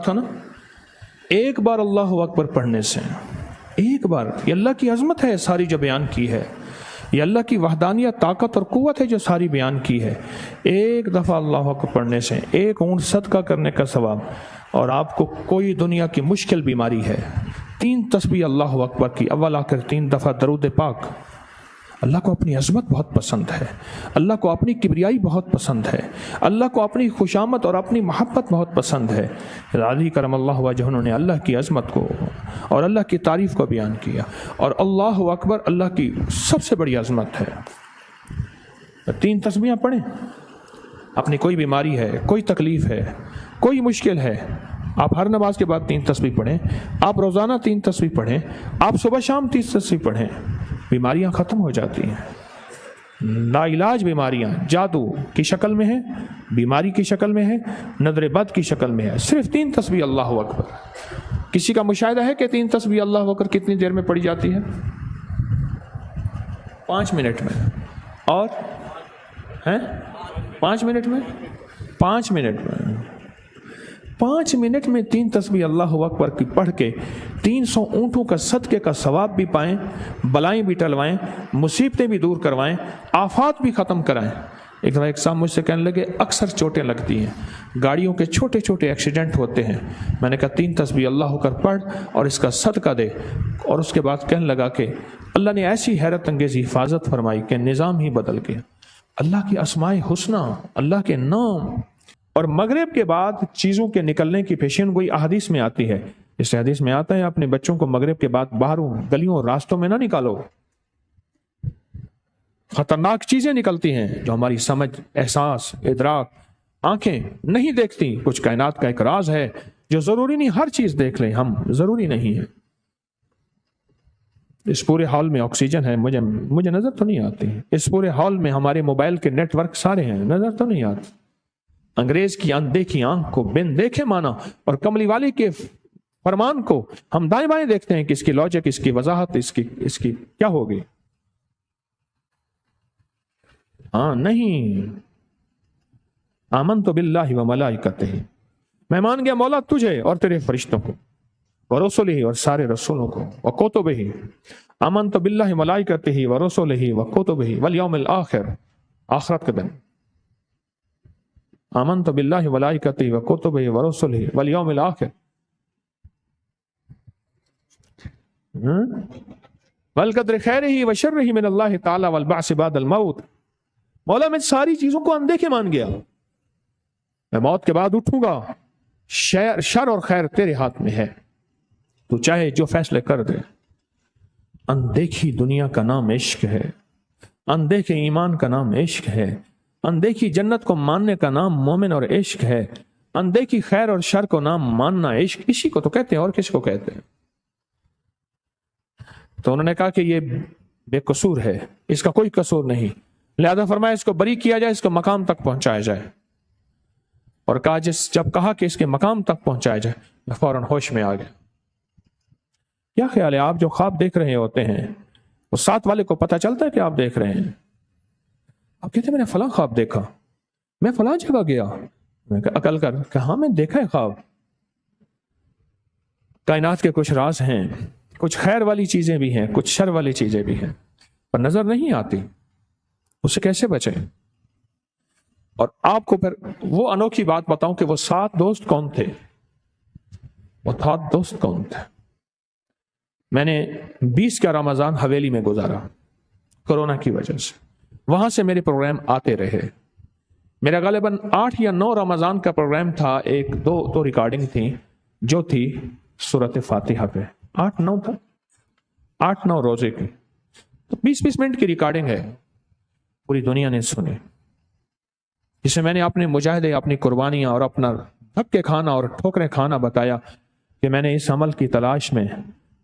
تھا نا، ایک بار اللہ اکبر پڑھنے سے، ایک بار، یہ اللہ کی عظمت ہے ساری جو بیان کی ہے، یہ اللہ کی وحدانیت، طاقت اور قوت ہے جو ساری بیان کی ہے، ایک دفعہ اللہ اکبر پڑھنے سے ایک اونٹ صدقہ کرنے کا ثواب، اور آپ کو کوئی دنیا کی مشکل بیماری ہے، 3 تسبیح اللہ اکبر کی، اول آخر 3 دفعہ درود پاک۔ اللہ کو اپنی عظمت بہت پسند ہے، اللہ کو اپنی کبریائی بہت پسند ہے، اللہ کو اپنی خوشامد اور اپنی محبت بہت پسند ہے۔ علی کرم اللہ وجہ انہوں نے اللہ کی عظمت کو اور اللہ کی تعریف کو بیان کیا، اور اللہ اکبر اللہ کی سب سے بڑی عظمت ہے۔ 3 تسبیحاں پڑھیں، اپنی کوئی بیماری ہے، کوئی تکلیف ہے، کوئی مشکل ہے، آپ ہر نماز کے بعد 3 تسبیح پڑھیں، آپ روزانہ 3 تسبیح پڑھیں، آپ صبح شام 3 تسبیح پڑھیں، بیماریاں ختم ہو جاتی ہیں۔ لا علاج بیماریاں جادو کی شکل میں ہیں، بیماری کی شکل میں ہے، نظر بد کی شکل میں ہے، صرف 3 تسبیح اللہ اکبر۔ کسی کا مشاہدہ ہے کہ 3 تسبیح اللہ اکبر کتنی دیر میں پڑھی جاتی ہے؟ 5 منٹ میں، اور 5 منٹ میں، 5 منٹ میں، 5 منٹ میں 3 تسبیح اللہ اکبر کی پڑھ کے 300 اونٹوں کا صدقے کا ثواب بھی پائیں، بلائیں بھی ٹلوائیں، مصیبتیں بھی دور کروائیں، آفات بھی ختم کرائیں۔ ایک دفعہ ایک صاحب مجھ سے کہنے لگے اکثر چوٹیں لگتی ہیں، گاڑیوں کے چھوٹے چھوٹے ایکسیڈنٹ ہوتے ہیں، میں نے کہا 3 تسبیح اللہ اکبر پڑھ اور اس کا صدقہ دے، اور اس کے بعد کہنے لگا کہ اللہ نے ایسی حیرت انگیز حفاظت فرمائی کہ نظام ہی بدل گیا۔ اللہ کی اسماء حسنی، اللہ کے نام، اور مغرب کے بعد چیزوں کے نکلنے کی پیشین گوئی احادیث میں آتی ہے، اس حدیث میں آتا ہے اپنے بچوں کو مغرب کے بعد باہروں گلیوں راستوں میں نہ نکالو، خطرناک چیزیں نکلتی ہیں جو ہماری سمجھ، احساس، ادراک، آنکھیں نہیں دیکھتی۔ کچھ کائنات کا ایک راز ہے جو ضروری نہیں ہر چیز دیکھ لیں ہم، ضروری نہیں ہے۔ اس پورے ہال میں آکسیجن ہے، مجھے نظر تو نہیں آتی، اس پورے ہال میں ہمارے موبائل کے نیٹ ورک سارے ہیں، نظر تو نہیں آتی۔ انگریز کی اندیکھی آنکھ کو بن دیکھے مانا، اور کملی والے کے فرمان کو ہم دائیں بائیں دیکھتے ہیں کہ اس کی لاجک، اس کی وضاحت، اس کی کیا ہوگی۔ نہیں، آمنت باللہ و ملائکتہ، میں مان گیا مولا تجھے اور تیرے فرشتوں کو، ورسلہ اور سارے رسولوں کو، وکتبہ، آمنت باللہ ملائکتہ ورسلہ وکتبہ والیوم الآخر، آخرت کے دن، آمنت باللہ ملائکتہ وکتبہ ورسلہ والیوم الآخر، والقدر خیرہ وشرہ من اللہ تعالی والبعث بعد الموت۔ مولا میں ساری چیزوں کو اندیکھے مان گیا، میں موت کے بعد اٹھوں گا، شر اور خیر تیرے ہاتھ میں ہے، تو چاہے جو فیصلے کر دے۔ اندیکھی دنیا کا نام عشق ہے، اندیکھے ایمان کا نام عشق ہے، اندیکھی جنت کو ماننے کا نام مومن اور عشق ہے، اندیکھی خیر اور شر کو نام ماننا عشق، اسی کو تو کہتے ہیں، اور کس کو کہتے ہیں؟ تو انہوں نے کہا کہ یہ بے قصور ہے، اس کا کوئی قصور نہیں، لہذا فرمایا اس کو بری کیا جائے، اس کو مقام تک پہنچایا جائے، اور کہا جب کہا کہ اس کے مقام تک پہنچایا جائے، میں فوراً ہوش میں آ گیا۔ کیا خیال ہے، آپ جو خواب دیکھ رہے ہوتے ہیں وہ ساتھ والے کو پتہ چلتا ہے کہ آپ دیکھ رہے ہیں؟ آپ کہتے ہیں میں نے فلاں خواب دیکھا، میں فلاں جگہ گیا، میں کہا عقل کر، کہ ہاں میں دیکھا ہے خواب۔ کائنات کے کچھ راز ہیں، کچھ خیر والی چیزیں بھی ہیں، کچھ شر والی چیزیں بھی ہیں، پر نظر نہیں آتی، اس سے کیسے بچیں؟ اور آپ کو پھر وہ انوکھی بات بتاؤں کہ وہ 7 دوست کون تھے، وہ 7 دوست کون تھے؟ میں نے 20 کا رمضان حویلی میں گزارا کورونا کی وجہ سے، وہاں سے میرے پروگرام آتے رہے، میرا غالباً 8 یا 9 رمضان کا پروگرام تھا، 1-2 ریکارڈنگ تھی جو تھی سورۃ فاتحہ پہ، 8-9 تھا، 8-9 روزے کی، تو 20-20 منٹ کی ریکارڈنگ ہے، پوری دنیا نے سنی، جسے میں نے اپنے مجاہدے، اپنی قربانیاں اور اپنا دھکے کھانا اور ٹھوکریں کھانا بتایا کہ میں نے اس عمل کی تلاش میں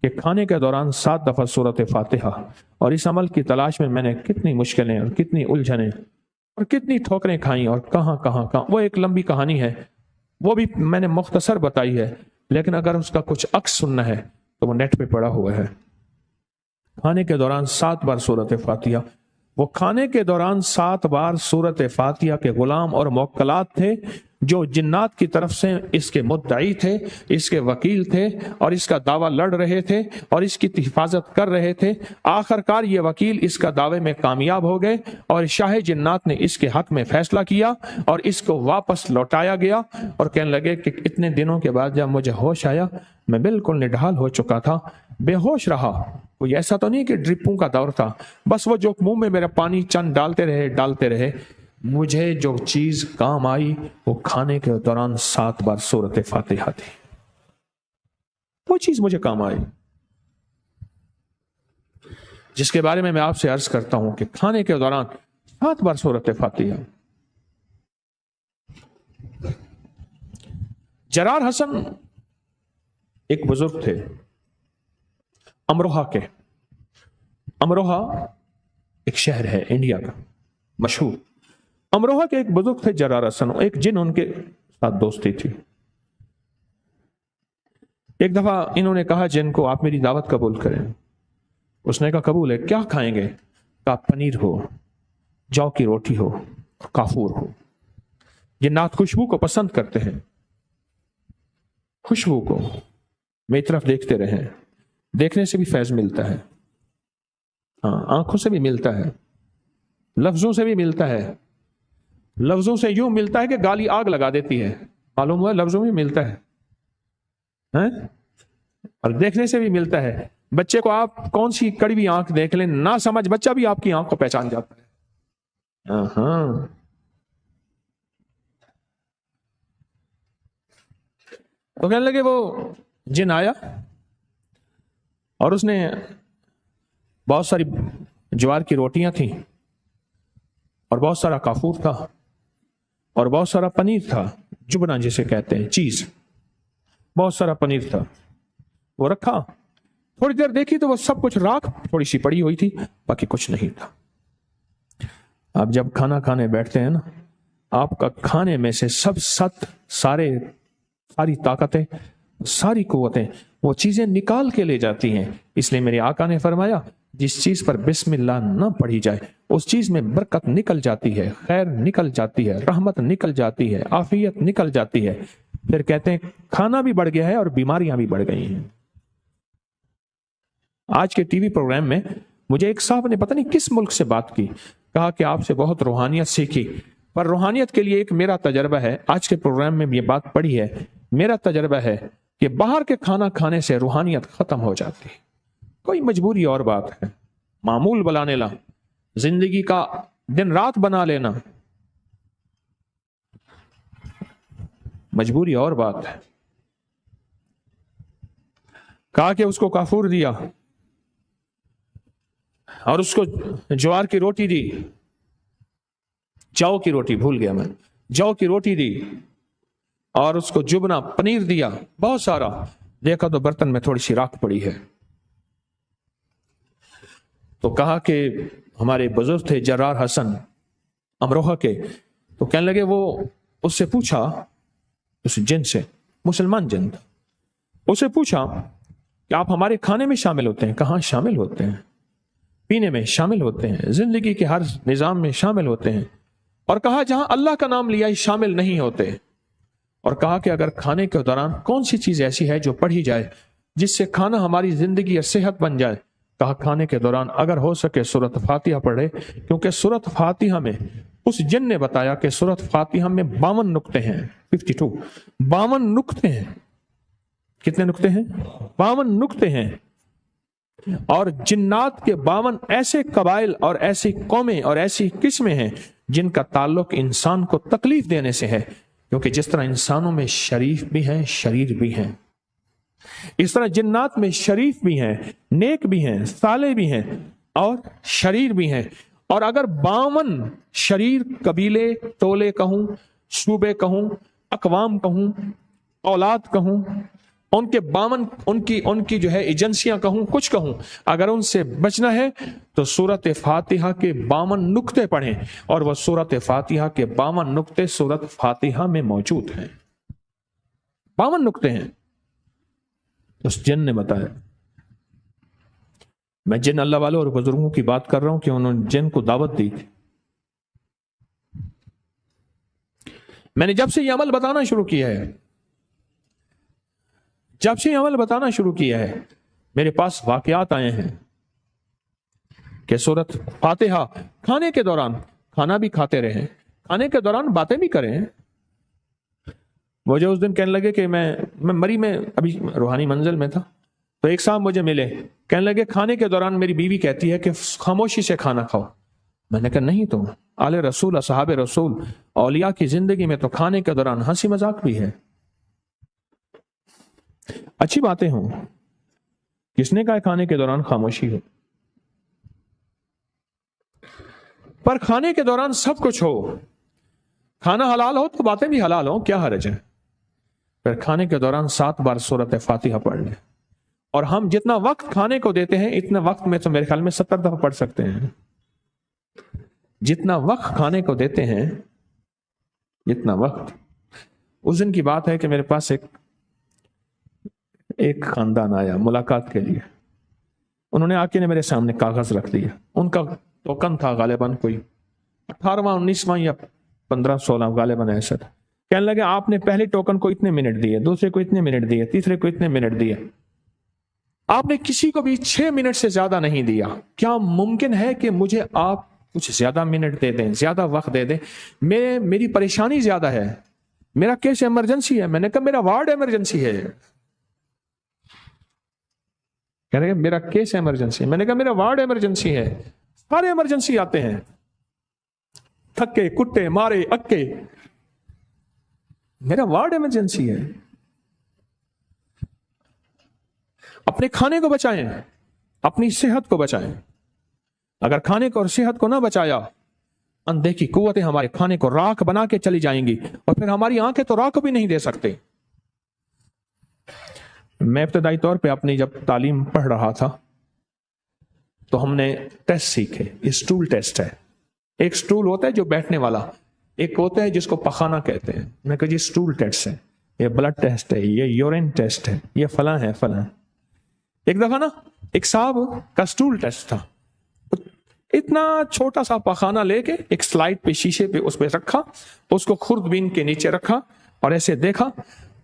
کہ کھانے کے دوران 7 دفعہ سورۃ فاتحہ، اور اس عمل کی تلاش میں نے کتنی مشکلیں اور کتنی الجھنیں اور کتنی ٹھوکریں کھائیں، اور کہاں، وہ ایک لمبی کہانی ہے، وہ بھی میں نے مختصر بتائی ہے، لیکن اگر اس کا کچھ عکس سننا ہے تو وہ نیٹ پہ پڑا ہوا ہے۔ کھانے کے دوران 7 بار سورۃ فاتحہ، وہ کھانے کے دوران 7 بار سورۃ فاتحہ کے غلام اور موکلات تھے جو جنات کی طرف سے اس کے مدعی تھے، اس کے وکیل تھے اور اس کا دعویٰ لڑ رہے تھے اور اس کی حفاظت کر رہے تھے، آخر کار یہ وکیل اس کا دعوے میں کامیاب ہو گئے اور شاہ جنات نے اس کے حق میں فیصلہ کیا اور اس کو واپس لوٹایا گیا۔ اور کہنے لگے کہ اتنے دنوں کے بعد جب مجھے ہوش آیا، میں بالکل نڈھال ہو چکا تھا، بے ہوش رہا، کوئی ایسا تو نہیں کہ ڈرپوں کا دور تھا، بس وہ جو منہ میں میرا پانی چند ڈالتے رہے، مجھے جو چیز کام آئی وہ کھانے کے دوران 7 بار سورۃ فاتحہ تھی، وہ چیز مجھے کام آئی، جس کے بارے میں آپ سے عرض کرتا ہوں کہ کھانے کے دوران 7 بار سورۃ فاتحہ۔ جرار حسن ایک بزرگ تھے امروہہ کے۔ امروہہ ایک شہر ہے انڈیا کا مشہور۔ امروہہ کے ایک بزرگ تھے جرار حسن، ایک جن ان کے ساتھ دوستی تھی۔ ایک دفعہ انہوں نے کہا جن کو آپ میری دعوت قبول کریں۔ اس نے کہا قبول ہے، کیا کھائیں گے؟ کہا پنیر ہو، جو کی روٹی ہو، کافور ہو۔ جنات خوشبو کو پسند کرتے ہیں، خوشبو کو میری طرف دیکھتے رہیں، دیکھنے سے بھی فیض ملتا ہے، ہاں آنکھوں سے بھی ملتا ہے، لفظوں سے بھی ملتا ہے، لفظوں سے یوں ملتا ہے کہ گالی آگ لگا دیتی ہے، معلوم ہوا لفظوں میں ملتا ہے اور دیکھنے سے بھی ملتا ہے۔ بچے کو آپ کون سی کڑوی آنکھ دیکھ لیں، نہ سمجھ بچہ بھی آپ کی آنکھ کو پہچان جاتا ہے۔ ہاں تو کہنے لگے وہ جن آیا اور اس نے بہت ساری جوار کی روٹیاں تھیں اور بہت سارا کافور تھا اور بہت سارا پنیر تھا، جبنا جسے کہتے ہیں، چیز، بہت سارا پنیر تھا۔ وہ رکھا، تھوڑی دیر دیکھی تو وہ سب کچھ راکھ تھوڑی سی پڑی ہوئی تھی، باقی کچھ نہیں تھا۔ آپ جب کھانا کھانے بیٹھتے ہیں نا، آپ کا کھانے میں سے ساری طاقتیں، ساری قوتیں وہ چیزیں نکال کے لے جاتی ہیں۔ اس لیے میرے آقا نے فرمایا جس چیز پر بسم اللہ نہ پڑھی جائے اس چیز میں برکت نکل جاتی ہے، خیر نکل جاتی ہے، رحمت نکل جاتی ہے، عافیت نکل جاتی ہے۔ پھر کہتے ہیں کھانا بھی بڑھ گیا ہے اور بیماریاں بھی بڑھ گئی ہیں۔ آج کے ٹی وی پروگرام میں مجھے ایک صاحب نے پتہ نہیں کس ملک سے بات کی، کہا کہ آپ سے بہت روحانیت سیکھی، پر روحانیت کے لیے ایک میرا تجربہ ہے، آج کے پروگرام میں یہ بات پڑھی ہے، میرا تجربہ ہے کہ باہر کے کھانا کھانے سے روحانیت ختم ہو جاتی ہے۔ کوئی مجبوری اور بات ہے، معمول بنا لینا، زندگی کا دن رات بنا لینا، مجبوری اور بات ہے۔ کہا کہ اس کو کافور دیا اور اس کو جوار کی روٹی دی، جو کی روٹی بھول گیا میں، جو کی روٹی دی اور اس کو جبنا پنیر دیا بہت سارا، دیکھا تو برتن میں تھوڑی سی راکھ پڑی ہے۔ تو کہا کہ ہمارے بزرگ تھے جرار حسن امروہہ کے، تو کہنے لگے وہ اس سے پوچھا، اس جن سے، مسلمان جن تھا، اسے پوچھا کہ آپ ہمارے کھانے میں شامل ہوتے ہیں؟ کہاں شامل ہوتے ہیں، پینے میں شامل ہوتے ہیں، زندگی کے ہر نظام میں شامل ہوتے ہیں، اور کہا جہاں اللہ کا نام لیا ہی شامل نہیں ہوتے، اور کہا کہ اگر کھانے کے دوران کون سی چیز ایسی ہے جو پڑھی جائے جس سے کھانا ہماری زندگی یا صحت بن جائے؟ کہا کھانے کے دوران اگر ہو سکے سورۃ فاتحہ پڑھے، کیونکہ سورۃ فاتحہ میں اس جن نے بتایا کہ سورۃ فاتحہ میں 52 نقطے ہیں، 52 52 نقطے ہیں۔ کتنے نقطے ہیں؟ 52 نقطے ہیں، اور جنات کے 52 ایسے قبائل اور ایسی قومیں اور ایسی قسمیں ہیں جن کا تعلق انسان کو تکلیف دینے سے ہے، کیونکہ جس طرح انسانوں میں شریف بھی ہیں شریر بھی ہیں، اس طرح جنات میں شریف بھی ہیں، نیک بھی ہیں، صالح بھی ہیں اور شریر بھی ہیں۔ اور اگر 52 شریر قبیلے، ٹولے کہوں، صوبے کہوں، اقوام کہوں، اولاد کہوں، ان کے 52 ان کی جو ہے ایجنسیاں کہوں، کچھ کہوں، اگر ان سے بچنا ہے تو سورۃ فاتحہ کے 52 نقطے پڑھیں، اور وہ سورۃ فاتحہ کے 52 نقطے سورۃ فاتحہ میں موجود ہیں، 52 نقطے ہیں۔ اس جن نے بتایا، میں جن اللہ والوں اور بزرگوں کی بات کر رہا ہوں کہ انہوں نے جن کو دعوت دی تھی۔ मैंने जब से ये अमल बताना शुरू किया है, जब से ये अमल बताना शुरू किया है, मेरे पास वाकयात आए हैं कि सूरत फातिहा खाने के दौरान खाना भी खाते रहे, खाने के दौरान बातें भी करें। वो जो उस दिन कहने लगे कि मैं मरी में अभी रूहानी मंजिल में था, तो एक साहब मुझे मिले, कहने लगे खाने के दौरान मेरी बीवी कहती है कि खामोशी से खाना खाओ। मैंने कहा नहीं, तो आले रसूल, असहाबे रसूल, औलिया की जिंदगी में तो खाने के दौरान हंसी मजाक भी है, अच्छी बातें हों। किसने कहा खाने के दौरान खामोशी हो? पर खाने के दौरान सब कुछ हो, खाना हलाल हो तो बातें भी हलाल हो, क्या हर्ज है? फिर खाने के दौरान 7 बार सूरत फातिहा पढ़ लें। और हम जितना वक्त खाने को देते हैं, इतने वक्त में तो मेरे ख्याल में 70 दफा पढ़ सकते हैं। जितना वक्त खाने को देते हैं, जितना वक्त। उस दिन की बात है कि मेरे पास एक खानदान आया मुलाकात के लिए। उन्होंने आके ने मेरे सामने कागज रख दिया। उनका टोकन था गालिबन कोई 18वां 19वां या 15-16 गालिबन ऐसा था। कहने लगे आपने पहले टोकन को इतने मिनट दिए, दूसरे को इतने मिनट दिए, तीसरे को इतने मिनट दिए, आपने किसी को भी 6 मिनट से ज्यादा नहीं दिया। क्या मुमकिन है कि मुझे आप कुछ ज्यादा मिनट दे दें, ज्यादा वक्त दे दें? मेरी परेशानी ज्यादा है, मेरा केस इमरजेंसी है। मैंने कहा मेरा वार्ड इमरजेंसी है। कह रहे मेरा केस इमरजेंसी है। मैंने कहा मेरा वार्ड इमरजेंसी है। सारे इमरजेंसी आते हैं, थक्के कुट्टे मारे अक्के, मेरा वार्ड इमरजेंसी है। अपने खाने को बचाएं, अपनी सेहत को बचाएं। अगर खाने को और सेहत को ना बचाया, अनदेखी कुव्वतें हमारे खाने को राख बना के चली जाएंगी और फिर हमारी आंखें तो राख भी नहीं दे सकते। मैं इब्तदाई तौर पे अपनी जब तालीम पढ़ रहा था तो हमने टेस्ट सीखे। स्टूल टेस्ट है। एक स्टूल होता है जो बैठने वाला, एक होता है जिसको पखाना कहते हैं। मैं कहा जी स्टूल टेस्ट है, ये ब्लड टेस्ट है, ये यूरिन टेस्ट है, ये फलां है फलां। एक दफा ना एक साहब का स्टूल टेस्ट था। इतना छोटा सा पखाना लेके एक स्लाइड पे शीशे पे उस पे रखा, उसको खुर्दबीन के नीचे रखा और ऐसे देखा।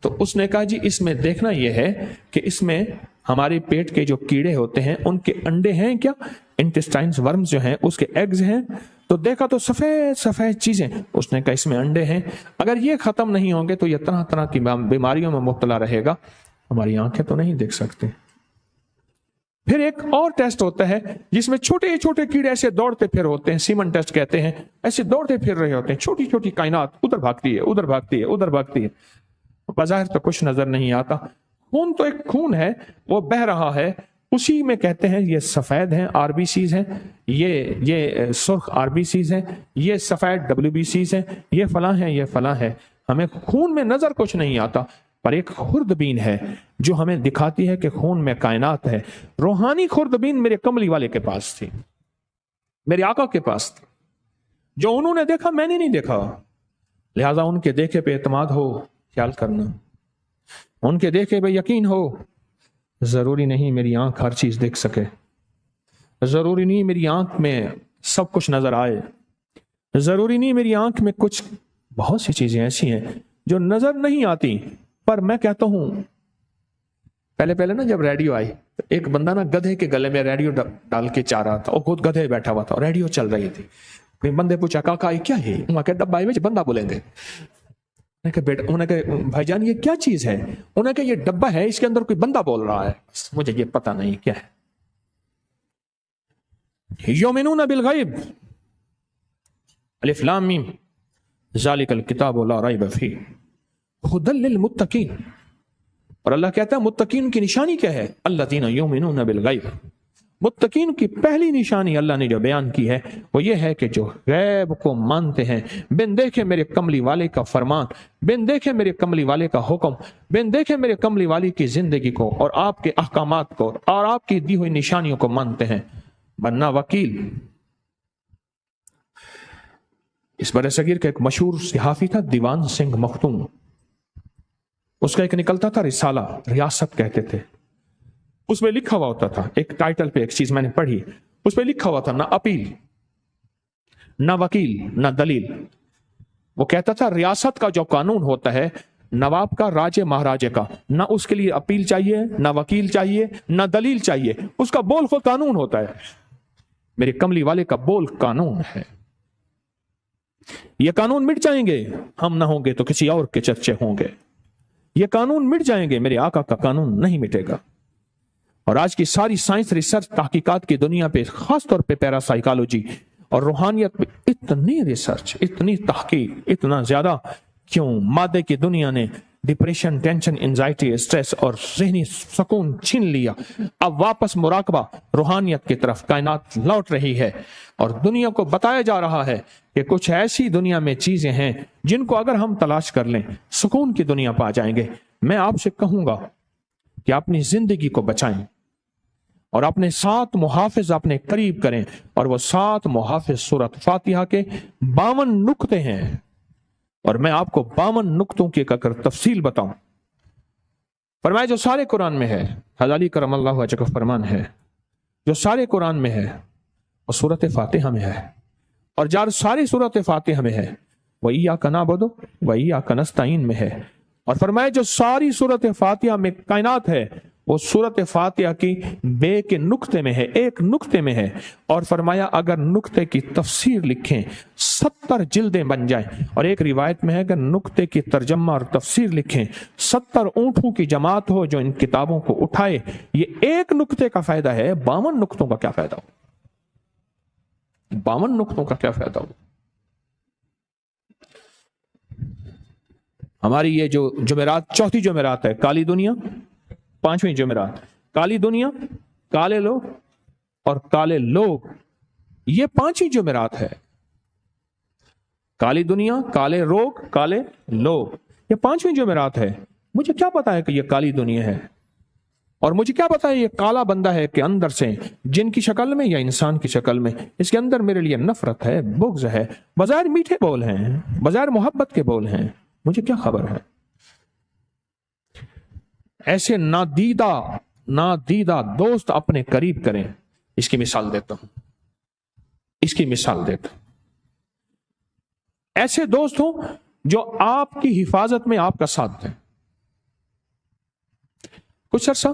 तो उसने कहा जी इसमें देखना यह है कि इसमें हमारे पेट के जो कीड़े होते हैं उनके अंडे हैं क्या, इंटेस्टाइन्स वर्म्स जो हैं उसके एग्स हैं। तो देखा तो सफेद सफेद चीजें। उसने कहा इसमें अंडे हैं, अगर ये खत्म नहीं होंगे तो ये तरह तरह की बीमारियों में मुब्तला रहेगा, हमारी आंखें तो नहीं देख सकते। फिर एक और टेस्ट होता है जिसमें छोटे छोटे कीड़े ऐसे दौड़ते फिर होते हैं, सीमन टेस्ट कहते हैं। ऐसे दौड़ते फिर रहे होते हैं, छोटी छोटी कायनात उधर भागती है उधर भागती है उधर भागती है। बाज़ाहिर तो कुछ नजर नहीं आता। खून तो एक खून है, वो बह रहा है, उसी में कहते हैं ये सफेद हैं, आरबीसीज हैं, ये सुर्ख आरबीसीज हैं, ये सफेद डब्ल्यूबीसीज हैं, ये फलां है ये फलां है। हमें खून में नजर कुछ नहीं आता, पर एक खुर्दबीन है जो हमें दिखाती है कि खून में कायनात है। रूहानी खुर्दबीन मेरे कमली वाले के पास थी, मेरे आका के पास थी। जो उन्होंने देखा मैंने नहीं देखा, लिहाजा उनके देखे पे एतमाद हो, ख्याल करना। उनके देखे पे यकीन हो। जरूरी नहीं मेरी आंख हर चीज देख सके, जरूरी नहीं मेरी आंख में सब कुछ नजर आए, जरूरी नहीं मेरी आंख में कुछ, बहुत सी चीजें ऐसी हैं जो नजर नहीं आती। पर मैं कहता हूं पहले पहले ना जब रेडियो आई तो एक बंदा ना गधे के गले में रेडियो डाल के चाह रहा था, और खुद गधे बैठा हुआ था और रेडियो चल रही थी। कोई बंदे पूछा काका ये क्या है? वहां के डब्बा में बंदा बोलेंगे। बेटा उन्हें कहा भाईजान ये क्या चीज है? उन्हें कहा ये डब्बा है, इसके अंदर कोई बंदा बोल रहा है, मुझे ये पता नहीं क्या है। युमिनून बिल गैब अलिफ लाम मीम ज़ालिकल किताबु ला रैब फीह हुदल लिल मुत्तकीन। और अल्लाह कहता है मुत्तकीन की निशानी क्या है? अल्लज़ीना युमिनून बिल गैब। मुत्तकीन की पहली निशानी अल्लाह ने जो बयान की है वो ये है कि जो गैब को मानते हैं, बिन देखे मेरे कमली वाले का फरमान, बिन देखे मेरे कमली वाले का हुक्म, बिन देखे मेरे कमली वाले की जिंदगी को और आपके अहकामात को और आपकी दी हुई निशानियों को मानते हैं। बनना वकील, इस बड़े सगीर का एक मशहूर सहाफी था दीवान सिंह मखदूम। उसका एक निकलता था रिसाला, रियासत कहते थे। उसमें लिखा हुआ होता था, एक टाइटल पे एक चीज मैंने पढ़ी, उसमें लिखा हुआ था ना अपील, ना वकील, ना दलील, وہ کہتا تھا ریاست کا جو قانون ہوتا ہے نواب کا راجے مہاراجے کا، نہ اس کے لیے اپیل چاہیے، نہ وکیل چاہیے، نہ دلیل چاہیے، اس کا بول خود قانون ہوتا ہے۔ میرے کملی والے کا بول قانون ہے۔ یہ قانون مٹ جائیں گے، ہم نہ ہوں گے تو کسی اور کے چرچے ہوں گے۔ یہ قانون مٹ جائیں گے، میرے آقا کا قانون نہیں مٹے گا۔ اور آج کی ساری سائنس، ریسرچ، تحقیقات کی دنیا پہ، خاص طور پہ پیرا سائیکالوجی اور روحانیت پہ اتنی ریسرچ، اتنی تحقیق، اتنا زیادہ کیوں؟ مادے کی دنیا نے ڈپریشن، ٹینشن، انزائٹی، اسٹریس اور ذہنی سکون چھین لیا۔ اب واپس مراقبہ روحانیت کی طرف کائنات لوٹ رہی ہے، اور دنیا کو بتایا جا رہا ہے کہ کچھ ایسی دنیا میں چیزیں ہیں جن کو اگر ہم تلاش کر لیں سکون کی دنیا پا جائیں گے۔ میں آپ سے کہوں گا کہ اپنی زندگی کو بچائیں اور اپنے 7 محافظ اپنے قریب کریں، اور وہ 7 محافظ سورۃ فاتحہ کے 52 نقطے ہیں، اور میں آپ کو 52 نقطوں کی اگر تفصیل بتاؤں۔ فرمایا جو سارے قرآن میں ہے، حضرت علی کرم اللہ وجہہ کا فرمان ہے، جو سارے قرآن میں ہے وہ سورۃ فاتحہ میں ہے، اور جو ساری سورۃ فاتحہ میں ہے وہ ایاک نعبد و ایاک نستعین میں ہے۔ اور فرمایا جو ساری سورۃ فاتحہ میں کائنات ہے وہ سورۃ فاتحہ کی بے کے نقطے میں ہے، ایک نقطے میں ہے۔ اور فرمایا اگر نقطے کی تفسیر لکھیں 70 جلدیں بن جائیں، اور ایک روایت میں ہے اگر نقطے کی ترجمہ اور تفسیر لکھیں 70 اونٹوں کی جماعت ہو جو ان کتابوں کو اٹھائے۔ یہ ایک نقطے کا فائدہ ہے، 52 نقطوں کا کیا فائدہ ہو؟ 52 نقطوں کا کیا فائدہ ہو؟ ہماری یہ جو جمعرات، چوتھی جمعرات ہے، کالی دنیا، 5ویں جمعرات، کالی دنیا، کالے لوگ اور کالے لوگ، یہ 5 جمعرات ہے۔ کالی دنیا، کالے روگ، کالے لوگ، یہ 5ویں جمعرات ہے۔ مجھے کیا پتا ہے کہ یہ کالی دنیا ہے، اور مجھے کیا پتا ہے یہ کالا بندہ ہے کہ اندر سے جن کی شکل میں یا انسان کی شکل میں اس کے اندر میرے لیے نفرت ہے، بغض ہے، بظاہر میٹھے بول ہیں، بظاہر محبت کے بول ہیں، مجھے کیا خبر ہے؟ ایسے نادیدہ دوست اپنے قریب کریں۔ اس کی مثال دیتا ہوں، ایسے دوست ہوں جو آپ کی حفاظت میں آپ کا ساتھ دیں۔ کچھ عرصہ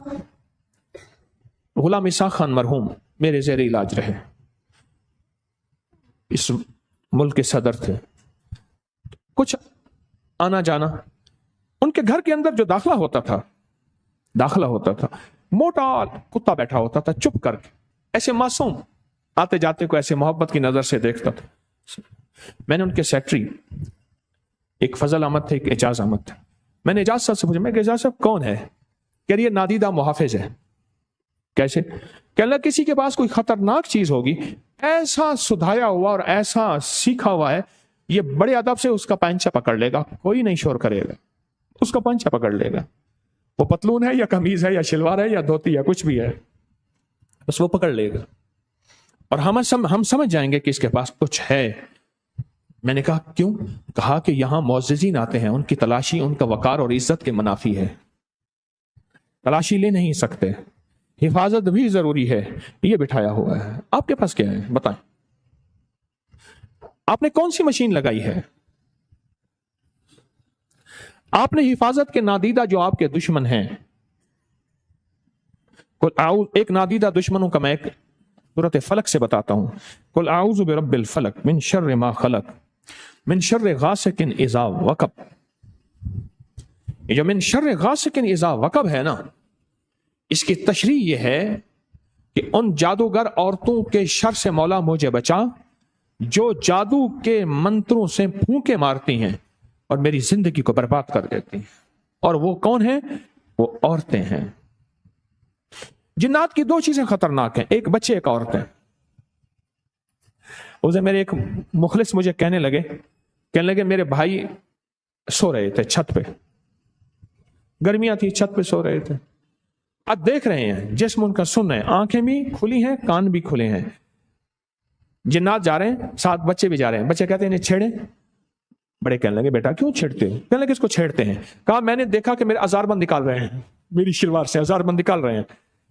غلام اسحاق خان مرحوم میرے زیر علاج رہے، اس ملک کے صدر تھے۔ کچھ آنا جانا، ان کے گھر کے اندر جو داخلہ ہوتا تھا، موٹا کتا بیٹھا ہوتا تھا چپ کر کے، ایسے معصوم، آتے جاتے کو ایسے محبت کی نظر سے دیکھتا تھا۔ میں نے ان کے سیکٹری، ایک فضل احمد تھے، ایک اعجاز احمد تھے، میں نے اعجاز صاحب سے پوچھا، میں کہ اعجاز صاحب کون ہے؟ کہہ رہی ہے نادیدہ محافظ ہے۔ کیسے؟ کہ اللہ کسی کے پاس کوئی خطرناک چیز ہوگی، ایسا سدھایا ہوا اور ایسا سیکھا ہوا ہے، یہ بڑے ادب سے اس کا پینچا پکڑ لے گا، کوئی نہیں شور کرے گا، اس کا پینچا پکڑ لے گا، وہ پتلون ہے یا قمیض ہے یا شلوار ہے یا دھوتی ہے، کچھ بھی ہے، بس وہ پکڑ لے گا، اور ہم سمجھ جائیں گے کہ اس کے پاس کچھ ہے۔ میں نے کہا کیوں؟ کہا کہ یہاں معززین آتے ہیں، ان کی تلاشی ان کا وقار اور عزت کے منافی ہے، تلاشی لے نہیں سکتے، حفاظت بھی ضروری ہے، یہ بٹھایا ہوا ہے۔ آپ کے پاس کیا ہے بتائیں؟ آپ نے کون سی مشین لگائی ہے؟ آپ نے حفاظت کے نادیدہ جو آپ کے دشمن ہیں، ایک نادیدہ دشمنوں کا میں ایک سورۃ فلق سے بتاتا ہوں۔ قل اعوذ برب الفلق من شر ما خلق من شر غاسق اذا وقب۔ یہ جو من شر غاسق اذا وقب ہے نا، اس کی تشریح یہ ہے کہ ان جادوگر عورتوں کے شر سے مولا مجھے بچا جو جادو کے منتروں سے پھونکے مارتی ہیں اور میری زندگی کو برباد کر دیتی ہیں۔ اور وہ کون ہیں؟ وہ عورتیں ہیں۔ جنات کی 2 چیزیں خطرناک ہیں، ایک بچے، ایک عورتیں۔ اسے میرے ایک مخلص مجھے کہنے لگے میرے بھائی سو رہے تھے چھت پہ، گرمیاں تھی، چھت پہ سو رہے تھے، اب دیکھ رہے ہیں جسم ان کا سن ہے، آنکھیں بھی کھلی ہیں، کان بھی کھلے ہیں، جنات جا رہے ہیں، ساتھ بچے بھی جا رہے ہیں۔ بچے کہتے ہیں انہیں چھیڑیں، بڑے کہنے لگے بیٹا کیوں چھیڑتے ہو؟ کہنے لگے اس کو چھیڑتے ہیں۔ کہا میں نے دیکھا کہ میرے ہزار بند نکال رہے ہیں، میری شلوار سے ہزار بند نکال رہے ہیں،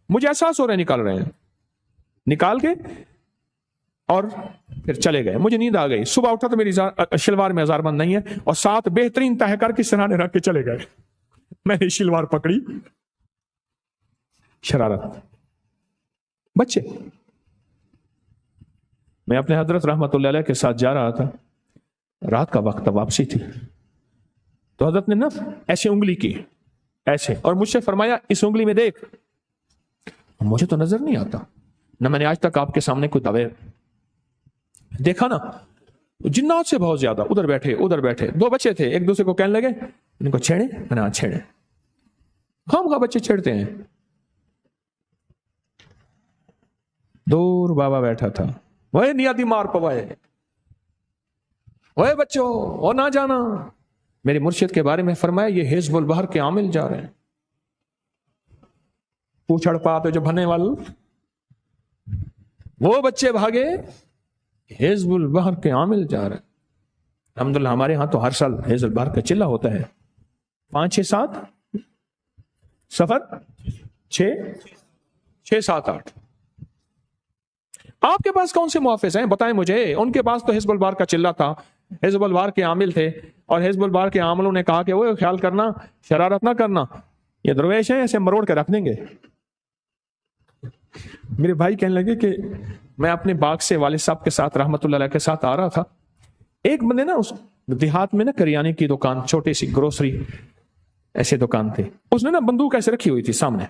مجھے احساس ہو رہا ہے نکال رہے ہیں، نکال کے اور پھر چلے گئے. مجھے نیند آ گئی. صبح اٹھا تو میری شلوار میں ہزار بند نہیں ہے, اور 7 بہترین تہہ کر کے سرہانے رکھ کے چلے گئے. میں نے شلوار پکڑی. شرارت بچے. میں اپنے حضرت رحمت اللہ علیہ کے ساتھ جا رہا تھا, رات کا وقت, واپسی تھی, تو حضرت نے نا ایسے انگلی کی ایسے, اور مجھ سے فرمایا اس انگلی میں دیکھ. مجھے تو نظر نہیں آتا, نہ میں نے آج تک آپ کے سامنے کوئی دعوے دیکھا نا. جنات سے بہت زیادہ ادھر بیٹھے ادھر بیٹھے. 2 بچے تھے, ایک دوسرے کو کہنے لگے ان کو چھیڑے. میں نے چھیڑے. خام خواہ بچے چھیڑتے ہیں. دور بابا بیٹھا تھا, وہ نیادی مار پوائے, وہ بچوں وہ نہ جانا. میرے مرشد کے بارے میں فرمایا یہ حزب البحر کے عامل جا رہے ہیں. پوچھڑ پاتے جو بھنے والے, وہ بچے بھاگے, حزب البحر کے عامل جا رہے ہیں. الحمدللہ ہمارے ہاں تو ہر سال حزب البحر کا چلہ ہوتا ہے. 5 6 7 سفر 6 7 8. آپ کے پاس کون سے محافظ ہیں بتائیں مجھے. ان کے پاس تو حزب البحر کا چلہ تھا, حزب البحر کے عامل تھے, اور حزب البحر کے عاملوں نے کہا کہ وہ خیال کرنا, شرارت نہ کرنا, یہ درویش ہیں, ایسے مروڑ کے رکھ دیں گے. میرے بھائی کہنے لگے کہ میں اپنے باغ سے والد صاحب کے ساتھ رحمت اللہ علیہ کے ساتھ آ رہا تھا. ایک بندے نا اس دیہات میں نا کریانے کی دکان, چھوٹی سی گروسری ایسے دکان تھی, اس نے نا بندوق ایسے رکھی ہوئی تھی سامنے.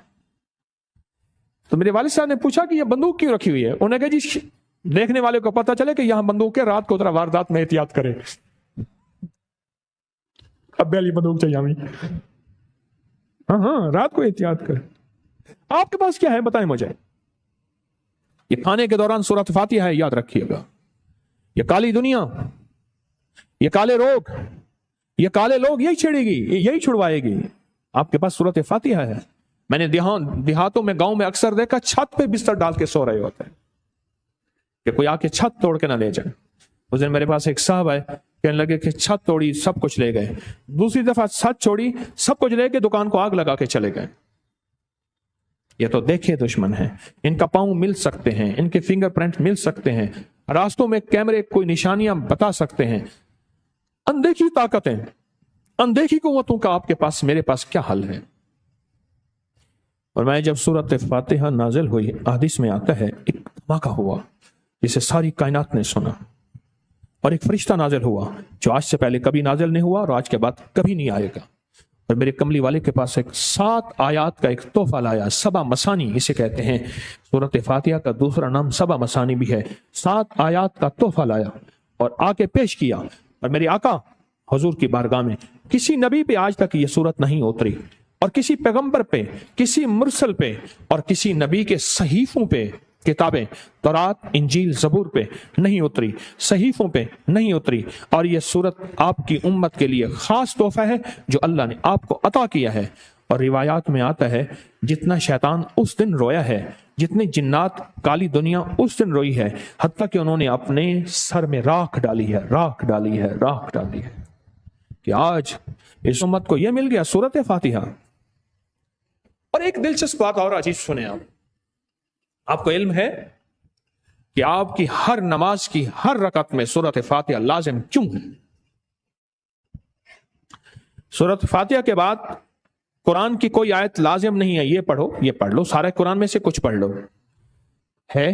تو میرے والد صاحب نے پوچھا کہ یہ بندوق کیوں رکھی ہوئی ہے. انہوں نے کہا جی دیکھنے والے کو پتا چلے کہ یہاں بندوق ہے, رات کو ذرا واردات میں احتیاط کرے. اب والی بندوق چاہیے ہمیں, ہاں رات کو احتیاط کرے. آپ کے پاس کیا ہے بتائیں مجھے. یہ کھانے کے دوران سورۃ فاتحہ ہے, یاد رکھیے گا. یہ کالی دنیا, یہ کالے روگ, یہ کالے لوگ یہی چھڑے گی, یہی چھڑوائے گی. آپ کے پاس سورۃ فاتحہ ہے. میں نے دیہاتوں میں, گاؤں میں اکثر دیکھا چھت پہ بستر ڈال کے سو رہے ہوتے ہیں کہ کوئی آ کے چھت توڑ کے نہ لے جائے. اس دن میرے پاس ایک صاحب آئے, کہنے لگے کہ چھت توڑی سب کچھ لے گئے. دوسری دفعہ چھت چھوڑی سب کچھ لے کے دکان کو آگ لگا کے چلے گئے. یہ تو دیکھے دشمن ہیں, ان کا پاؤں مل سکتے ہیں, ان کے فنگر پرنٹ مل سکتے ہیں, راستوں میں کیمرے کوئی نشانیاں بتا سکتے ہیں. اندیکھی طاقتیں, اندیکھی قوتوں کا آپ کے پاس میرے پاس کیا حل ہے. اور میں جب سورۃ فاتحہ نازل ہوئی, حدیث میں آتا ہے ایک دھماکہ ہوا جسے ساری کائنات نے سنا, اور ایک فرشتہ نازل ہوا جو آج سے پہلے کبھی نازل نہیں ہوا اور آج کے بعد کبھی نہیں آئے گا. اور میرے کملی والے کے پاس ایک 7 آیات کا ایک تحفہ لایا, 7 مثانی اسے کہتے ہیں. سورۃ فاتحہ کا دوسرا نام 7 مثانی بھی ہے. 7 آیات کا تحفہ لایا اور آ کے پیش کیا. اور میرے آقا حضور کی بارگاہ میں کسی نبی پہ آج تک یہ سورت نہیں اتری, اور کسی پیغمبر پہ, کسی مرسل پہ, اور کسی نبی کے صحیفوں پہ, کتابیں تورات انجیل زبور پہ نہیں اتری, صحیفوں پہ نہیں اتری. اور یہ سورت آپ کی امت کے لیے خاص تحفہ ہے جو اللہ نے آپ کو عطا کیا ہے. اور روایات میں آتا ہے جتنا شیطان اس دن رویا ہے, جتنے جنات کالی دنیا اس دن روئی ہے, حتیٰ کہ انہوں نے اپنے سر میں راکھ ڈالی ہے, راکھ ڈالی ہے, راکھ ڈالی ہے, کہ آج اس امت کو یہ مل گیا سورۃ فاتحہ. اور ایک دلچسپ بات اور عجیب سنیں آپ کو علم ہے کہ آپ کی ہر نماز کی ہر رکعت میں سورۃ فاتحہ لازم کیوں ہے؟ سورۃ فاتحہ کے بعد قرآن کی کوئی آیت لازم نہیں ہے, یہ پڑھو یہ پڑھ لو, سارے قرآن میں سے کچھ پڑھ لو. ہے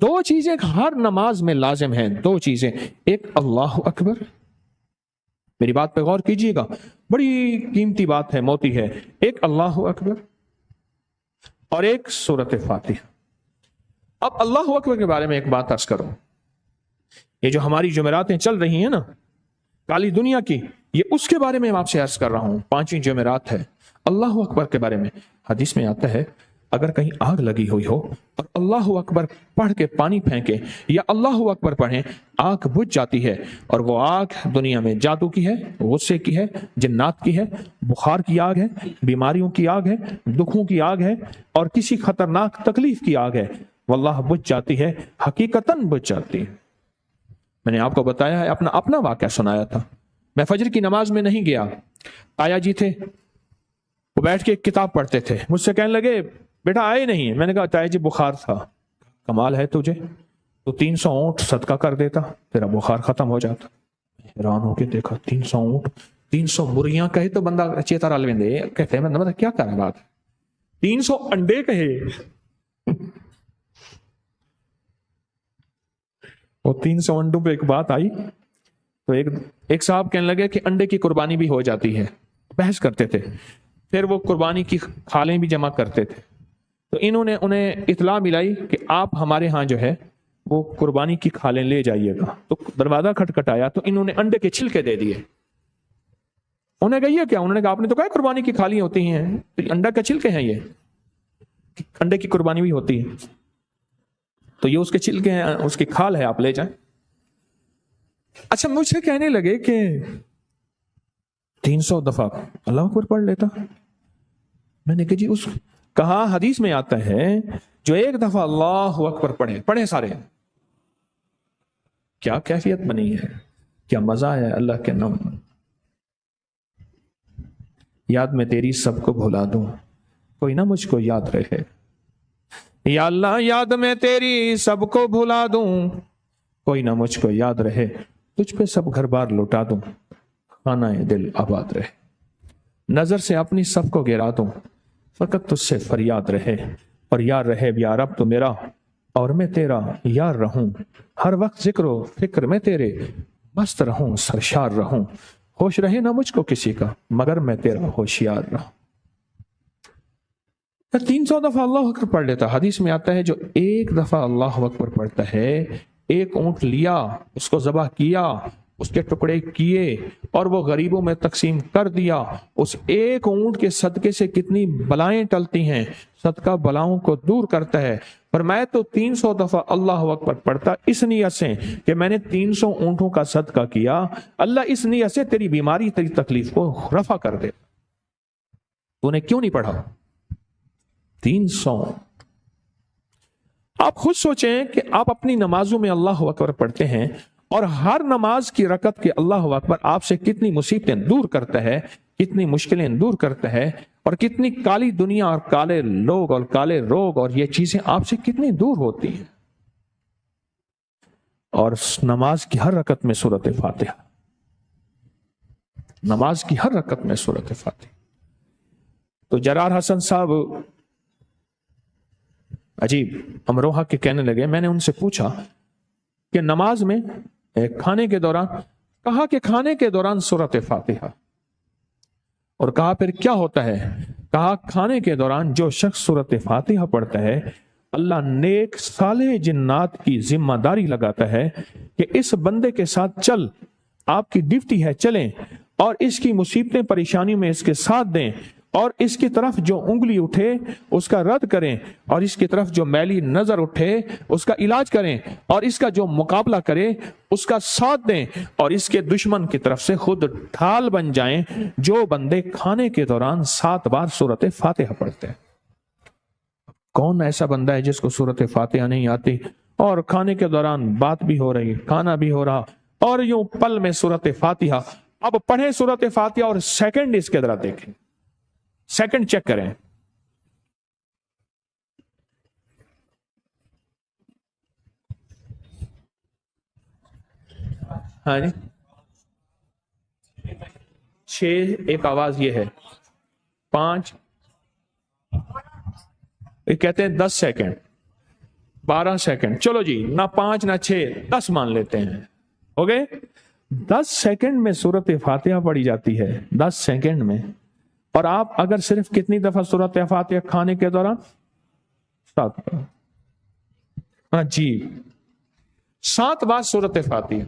2 چیزیں ہر نماز میں لازم ہیں, 2 چیزیں. ایک اللہ اکبر, میری بات پہ غور کیجیے گا, بڑی قیمتی بات ہے, موتی ہے. ایک اللہ اکبر اور ایک سورۃ فاتحہ. اب اللہ اکبر کے بارے میں ایک بات عرض کروں. یہ جو ہماری جمعراتیں چل رہی ہیں نا کالی دنیا کی, یہ اس کے بارے میں آپ سے عرض کر رہا ہوں. 5ویں جمعرات ہے. اللہ اکبر کے بارے میں حدیث میں آتا ہے اگر کہیں آگ لگی ہوئی ہو اور اللہ اکبر پڑھ کے پانی پھینکے یا اللہ اکبر پڑھیں, آگ بجھ جاتی ہے. اور وہ آگ دنیا میں جادو کی ہے, غصے کی ہے, جنات کی ہے, بخار کی آگ ہے, بیماریوں کی آگ ہے, دکھوں کی آگ ہے, اور کسی خطرناک تکلیف کی آگ ہے. واللہ بجھ جاتی ہے, حقیقتاً بجھ جاتی ہے. میں نے آپ کو بتایا ہے, اپنا واقعہ سنایا تھا. میں فجر کی نماز میں نہیں گیا, آیا جی تھے, وہ بیٹھ کے ایک کتاب پڑھتے تھے. مجھ سے کہنے لگے بیٹا آئے نہیں. میں نے کہا تایا جی بخار تھا. کمال ہے تجھے, तो 300 ऊंट सदका कर देता, तेरा बुखार खत्म हो जाता। हैरान होके देखा 300 ऊंट, 300 मुर्गियां कहे तो बंदा चेता रल वेंदे, कहते हैं मतलब क्या कर बात, 300 अंडे कहे। वो 300 अंडों पे एक बात आई तो एक साहब कहने लगे कि अंडे की कुर्बानी भी हो जाती है, बहस करते थे। फिर वो कुर्बानी की खालें भी जमा करते थे। तो इन्होंने उन्हें इत्तला मिलाई कि आप हमारे यहाँ जो है वो कुर्बानी की खालें ले जाइएगा। तो दरवाजा खटखटाया तो इन्होंने अंडे के छिलके दे दिए। उन्हें कहा ये क्या? उन्होंने कहा आपने तो कहा कुर्बानी की खाली होती हैं, तो अंडा के छिलके हैं, ये अंडे की कुर्बानी भी होती है, तो ये उसके छिलके हैं, उसकी खाल है, आप ले जाएं। अच्छा, मुझसे कहने लगे कि 300 दफा अल्लाह अकबर पढ़ लेता। मैंने कहा जी कहा हदीस में आता है जो एक दफा अल्लाह अकबर पढ़े सारे, क्या कैफियत बनी है, क्या मजा है अल्लाह के नाम में। याद में तेरी सबको भुला दूं, कोई ना मुझको याद रहे। या अल्लाह याद में तेरी सबको भुला दूं, कोई ना मुझको याद रहे। तुझ पे सब घर बार लुटा दूं, खाना दिल आबाद रहे। नजर से अपनी सबको गिरा दूं, फकत तुझसे फरियाद रहे। और यार रहे यार अब तो मेरा, और मैं तेरा यार रहूं। हर वक्त जिक्र फिक्र में तेरे मस्त रहूं, सरशार रहूं। होश रहे ना मुझको किसी का, मगर मैं तेरा होशियार रहूं। 300 दफा अल्लाह अकबर पढ़ लेता। हदीस में आता है जो एक दफा अल्लाह अकबर पढ़ता है, एक ऊंट लिया, उसको ज़बह किया, उसके टुकड़े किए और वो गरीबों में तकसीम कर दिया। उस एक ऊंट के सदके से कितनी बलाएं टलती हैं। सदका बलाओं को दूर करता है। पर मैं तो 300 दफा अल्लाह अकबर पढ़ता इस नियत से कि मैंने 300 ऊंटों का सदका किया, अल्लाह इस नियत से तेरी बीमारी तेरी तकलीफ को रफा कर दे। तूने क्यों नहीं पढ़ा 300? आप खुद सोचें कि आप अपनी नमाजों में अल्लाह अकबर पढ़ते हैं और हर नमाज की रकत के अल्लाह अकबर आपसे कितनी मुसीबतें दूर करता है, कितनी मुश्किलें दूर करता है, और कितनी काली दुनिया और काले लोग और काले रोग और ये चीजें आपसे कितनी दूर होती हैं। और नमाज की हर रकत में सूरत फातिहा, नमाज की हर रकत में सूरत फातिहा। तो जरार हसन साहब अजीब अमरोहा के कहने लगे, मैंने उनसे पूछा कि नमाज में खाने के दौरान, कहा कि खाने के दौरान सूरत फातिहा, और कहा फिर क्या होता है? कहा खाने के दौरान जो शख्स सूरत फातिहा पढ़ता है, अल्लाह नेक साले जिन्नात की जिम्मेदारी लगाता है कि इस बंदे के साथ चल, आपकी ड्यूटी है, चलें और इसकी मुसीबतें परेशानी में इसके साथ दें, और इसकी तरफ जो उंगली उठे उसका रद्द करें, और इसकी तरफ जो मैली नजर उठे उसका इलाज करें, और इसका जो मुकाबला करे उसका साथ दें, और इसके दुश्मन की तरफ से खुद ढाल बन जाएं। जो बंदे खाने के दौरान 7 बार सूरत फातिहा पढ़ते हैं। कौन ऐसा बंदा है जिसको सूरत फातिहा नहीं आती, और खाने के दौरान बात भी हो रही, खाना भी हो रहा, और यूं पल में सूरत फातिहा। अब पढ़े सूरत फातिहा और सेकंड इसके तरह देखें, सेकंड चेक करें। हाँ जी, 6 एक आवाज ये है, 5 ये कहते हैं 10 सेकंड, 12 सेकंड, चलो जी ना 5 ना 6 10 मान लेते हैं, हो गए। 10 सेकंड में सूरत फातिहा पढ़ी जाती है, 10 सेकंड में। और आप अगर सिर्फ कितनी दफा सूरत फातिहा खाने के दौरान? 7 बार। हाँ जी, 7 बार सूरत फातिहा,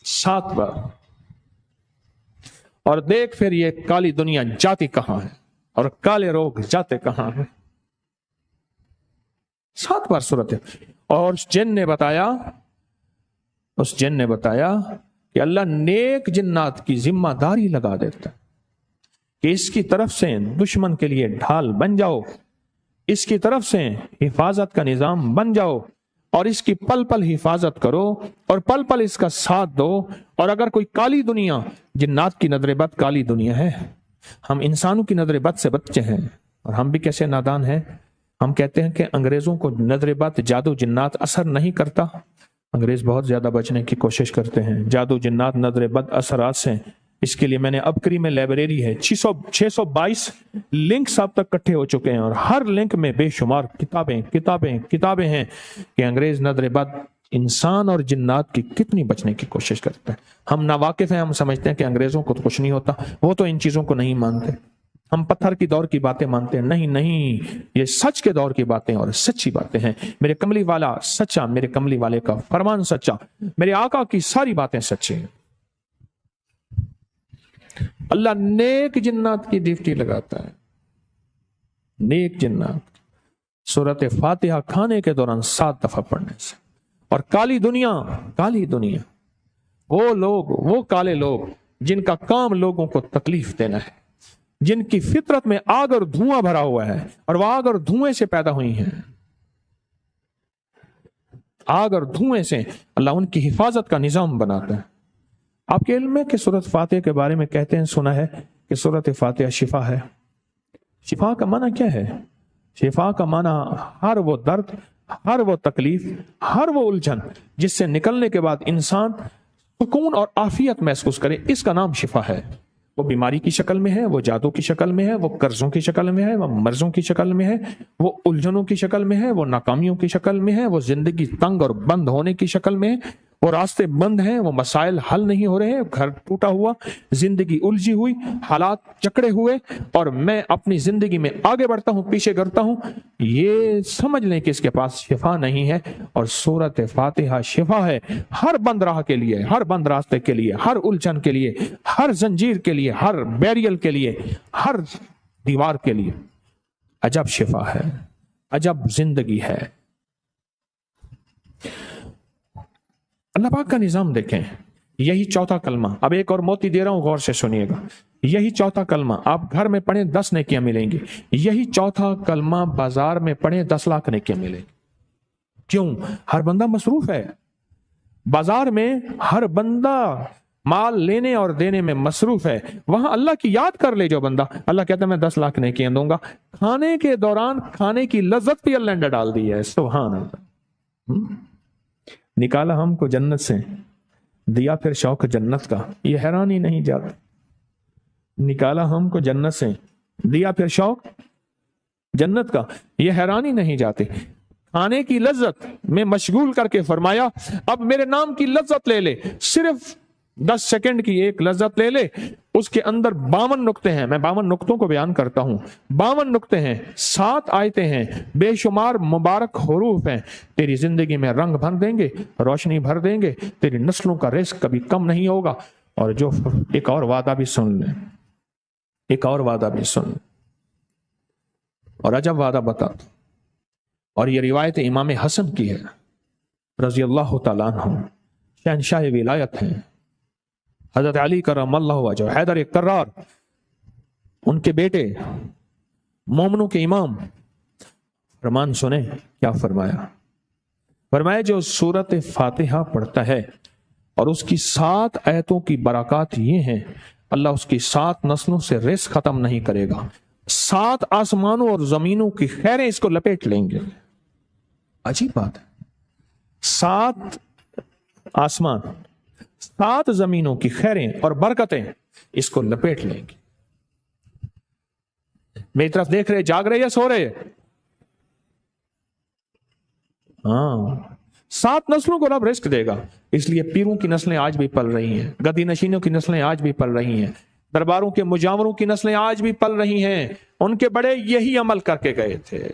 7 बार। और देख फिर ये काली दुनिया जाती कहां है और काले रोग जाते कहां हैं। 7 बार सूरत। और उस जिन ने बताया कि अल्लाह नेक जिन्नात की जिम्मेदारी लगा देता है कि इसकी तरफ से दुश्मन के लिए ढाल बन जाओ, इसकी तरफ से हिफाजत का निजाम बन जाओ, और इसकी पल पल हिफाजत करो और पल पल इसका साथ दो। और अगर कोई काली दुनिया, जिन्नात की नजर बद काली दुनिया है, हम इंसानों की नजर बद से बच्चे हैं, और हम भी कैसे नादान हैं। ہم کہتے ہیں کہ انگریزوں کو نظر بد، جادو جنات اثر نہیں کرتا. انگریز بہت زیادہ بچنے کی کوشش کرتے ہیں جادو جنات نظر بد اثرات سے. اس کے لیے میں نے ابکری میں لائبریری ہے، 622 لنکس اب تک کٹھے ہو چکے ہیں، اور ہر لنک میں بے شمار کتابیں ہیں کہ انگریز نظر بد انسان اور جنات کی کتنی بچنے کی کوشش کرتے ہیں. ہم ناواقف ہیں، ہم سمجھتے ہیں کہ انگریزوں کو تو کچھ نہیں ہوتا، وہ تو ان چیزوں کو نہیں مانتے. ہم پتھر کی دور کی باتیں مانتے ہیں. نہیں، یہ سچ کے دور کی باتیں اور سچی باتیں ہیں. میرے کملی والا سچا، میرے کملی والے کا فرمان سچا، میرے آقا کی ساری باتیں سچی ہیں. اللہ نیک جنات کی ڈیوٹی لگاتا ہے، نیک جنات. سورت فاتحہ کھانے کے دوران 7 دفعہ پڑھنے سے. اور کالی دنیا، وہ لوگ، وہ کالے لوگ جن کا کام لوگوں کو تکلیف دینا ہے، جن کی فطرت میں آگ اور دھواں بھرا ہوا ہے، اور وہ آگ اور دھوئیں سے پیدا ہوئی ہیں. آگ اور دھوئیں سے اللہ ان کی حفاظت کا نظام بناتا ہے. آپ کے علم میں کہ سورت فاتحہ کے بارے میں کہتے ہیں، سنا ہے کہ سورت فاتحہ شفا ہے. شفا کا معنی کیا ہے؟ شفا کا معنی ہر وہ درد، ہر وہ تکلیف، ہر وہ الجھن جس سے نکلنے کے بعد انسان سکون اور عافیت محسوس کرے، اس کا نام شفا ہے. وہ بیماری کی شکل میں ہے، وہ جادو کی شکل میں ہے، وہ قرضوں کی شکل میں ہے، وہ مرضوں کی شکل میں ہے، وہ الجھنوں کی شکل میں ہے، وہ ناکامیوں کی شکل میں ہے، وہ زندگی تنگ اور بند ہونے کی شکل میں ہے، وہ راستے بند ہیں، وہ مسائل حل نہیں ہو رہے، گھر ٹوٹا ہوا، زندگی الجھی ہوئی، حالات جکڑے ہوئے، اور میں اپنی زندگی میں آگے بڑھتا ہوں، پیچھے کرتا ہوں. یہ سمجھ لیں کہ اس کے پاس شفا نہیں ہے. اور سورت فاتحہ شفا ہے ہر بند راہ کے لیے، ہر بند راستے کے لیے، ہر الجھن کے لیے، ہر زنجیر کے لیے، ہر بیریل کے لیے، ہر دیوار کے لیے. عجب شفا ہے، عجب زندگی ہے. اللہ پاک کا نظام دیکھیں. یہی چوتھا کلمہ، اب ایک اور موتی دے رہا ہوں، غور سے سنیے گا. یہی چوتھا کلمہ آپ گھر میں پڑھیں 10 نیکیاں ملیں گی. یہی چوتھا کلمہ بازار میں پڑھیں 10 لاکھ نیکیاں ملیں گی. کیوں؟ ہر بندہ مصروف ہے. بازار میں ہر بندہ مال لینے اور دینے میں مصروف ہے. وہاں اللہ کی یاد کر لے جو بندہ، اللہ کہتا ہے میں 10 لاکھ نیکیاں دوں گا. کھانے کے دوران کھانے کی لذت بھی اللہ نے ڈال دی ہے. سبحان اللہ. نکالا ہم کو جنت سے، دیا پھر شوق جنت کا، یہ حیران ہی نہیں جاتا. نکالا ہم کو جنت سے، دیا پھر شوق جنت کا، یہ حیران ہی نہیں جاتے. کھانے کی لذت میں مشغول کر کے فرمایا اب میرے نام کی لذت لے لے. صرف 10 سیکنڈ کی ایک لذت لے لے، اس کے اندر 52 نقطے ہیں. میں 52 نقطوں کو بیان کرتا ہوں. 52 نقطے ہیں، 7 آیتیں ہیں، بے شمار مبارک حروف ہیں. تیری زندگی میں رنگ بھر دیں گے، روشنی بھر دیں گے. تیری نسلوں کا رزق کبھی کم نہیں ہوگا. اور جو ایک اور وعدہ بھی سن لیں، ایک اور وعدہ بھی سن لیں، اور عجب وعدہ بتاتا. اور یہ روایت امام حسن کی ہے رضی اللہ تعالیٰ عنہ، شہنشاہ ولایت ہیں، حضرت علی کرم اللہ وجہ، حیدر کرار، ان کے بیٹے، مومنوں کے امام. فرمان سنیں کیا فرمایا. فرمایا جو سورت فاتحہ پڑھتا ہے اور اس کی 7 آیتوں کی برکات یہ ہیں، اللہ اس کی 7 نسلوں سے رزق ختم نہیں کرے گا. 7 آسمانوں اور زمینوں کی خیریں اس کو لپیٹ لیں گے. عجیب بات ہے. 7 آسمان، 7 زمینوں کی خیریں اور برکتیں اس کو لپیٹ لیں گی. میری طرف دیکھ رہے، جاگ رہے یا سو رہے؟ ہاں، 7 نسلوں کو رب رزق دے گا. اس لیے پیروں کی نسلیں آج بھی پل رہی ہیں، گدی نشینوں کی نسلیں آج بھی پل رہی ہیں، درباروں کے مجاوروں کی نسلیں آج بھی پل رہی ہیں. ان کے بڑے یہی عمل کر کے گئے تھے،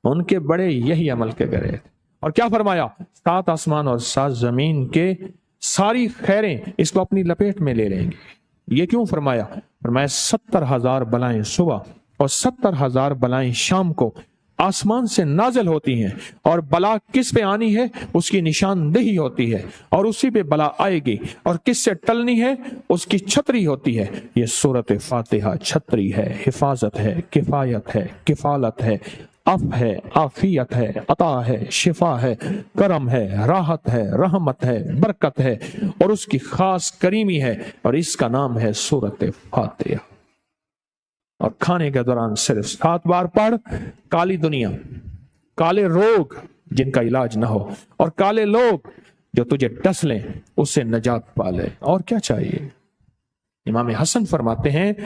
ان کے بڑے یہی عمل کے گئے تھے. اور کیا فرمایا؟ 7 آسمان اور 7 زمین کے ساری خیریں اس کو اپنی لپیٹ میں لے لیں گے. یہ کیوں فرمایا؟ فرمایا 70,000 بلائیں صبح اور 70,000 بلائیں شام کو آسمان سے نازل ہوتی ہیں، اور بلا کس پہ آنی ہے اس کی نشاندہی ہوتی ہے، اور اسی پہ بلا آئے گی، اور کس سے ٹلنی ہے اس کی چھتری ہوتی ہے. یہ سورت فاتحہ چھتری ہے، حفاظت ہے، کفایت ہے، کفالت ہے، عف ہے، عافیت ہے، عطا ہے، شفا ہے، کرم ہے، راحت ہے، رحمت ہے، برکت ہے، اور اس کی خاص کریمی ہے. اور اس کا نام ہے سورت فاتحہ. और खाने के दौरान सिर्फ 7 बार पढ़, काली दुनिया, काले रोग जिनका इलाज ना हो, और काले लोग जो तुझे डस लें, उससे नजात पा ले। और क्या चाहिए? इमाम हसन फरमाते हैं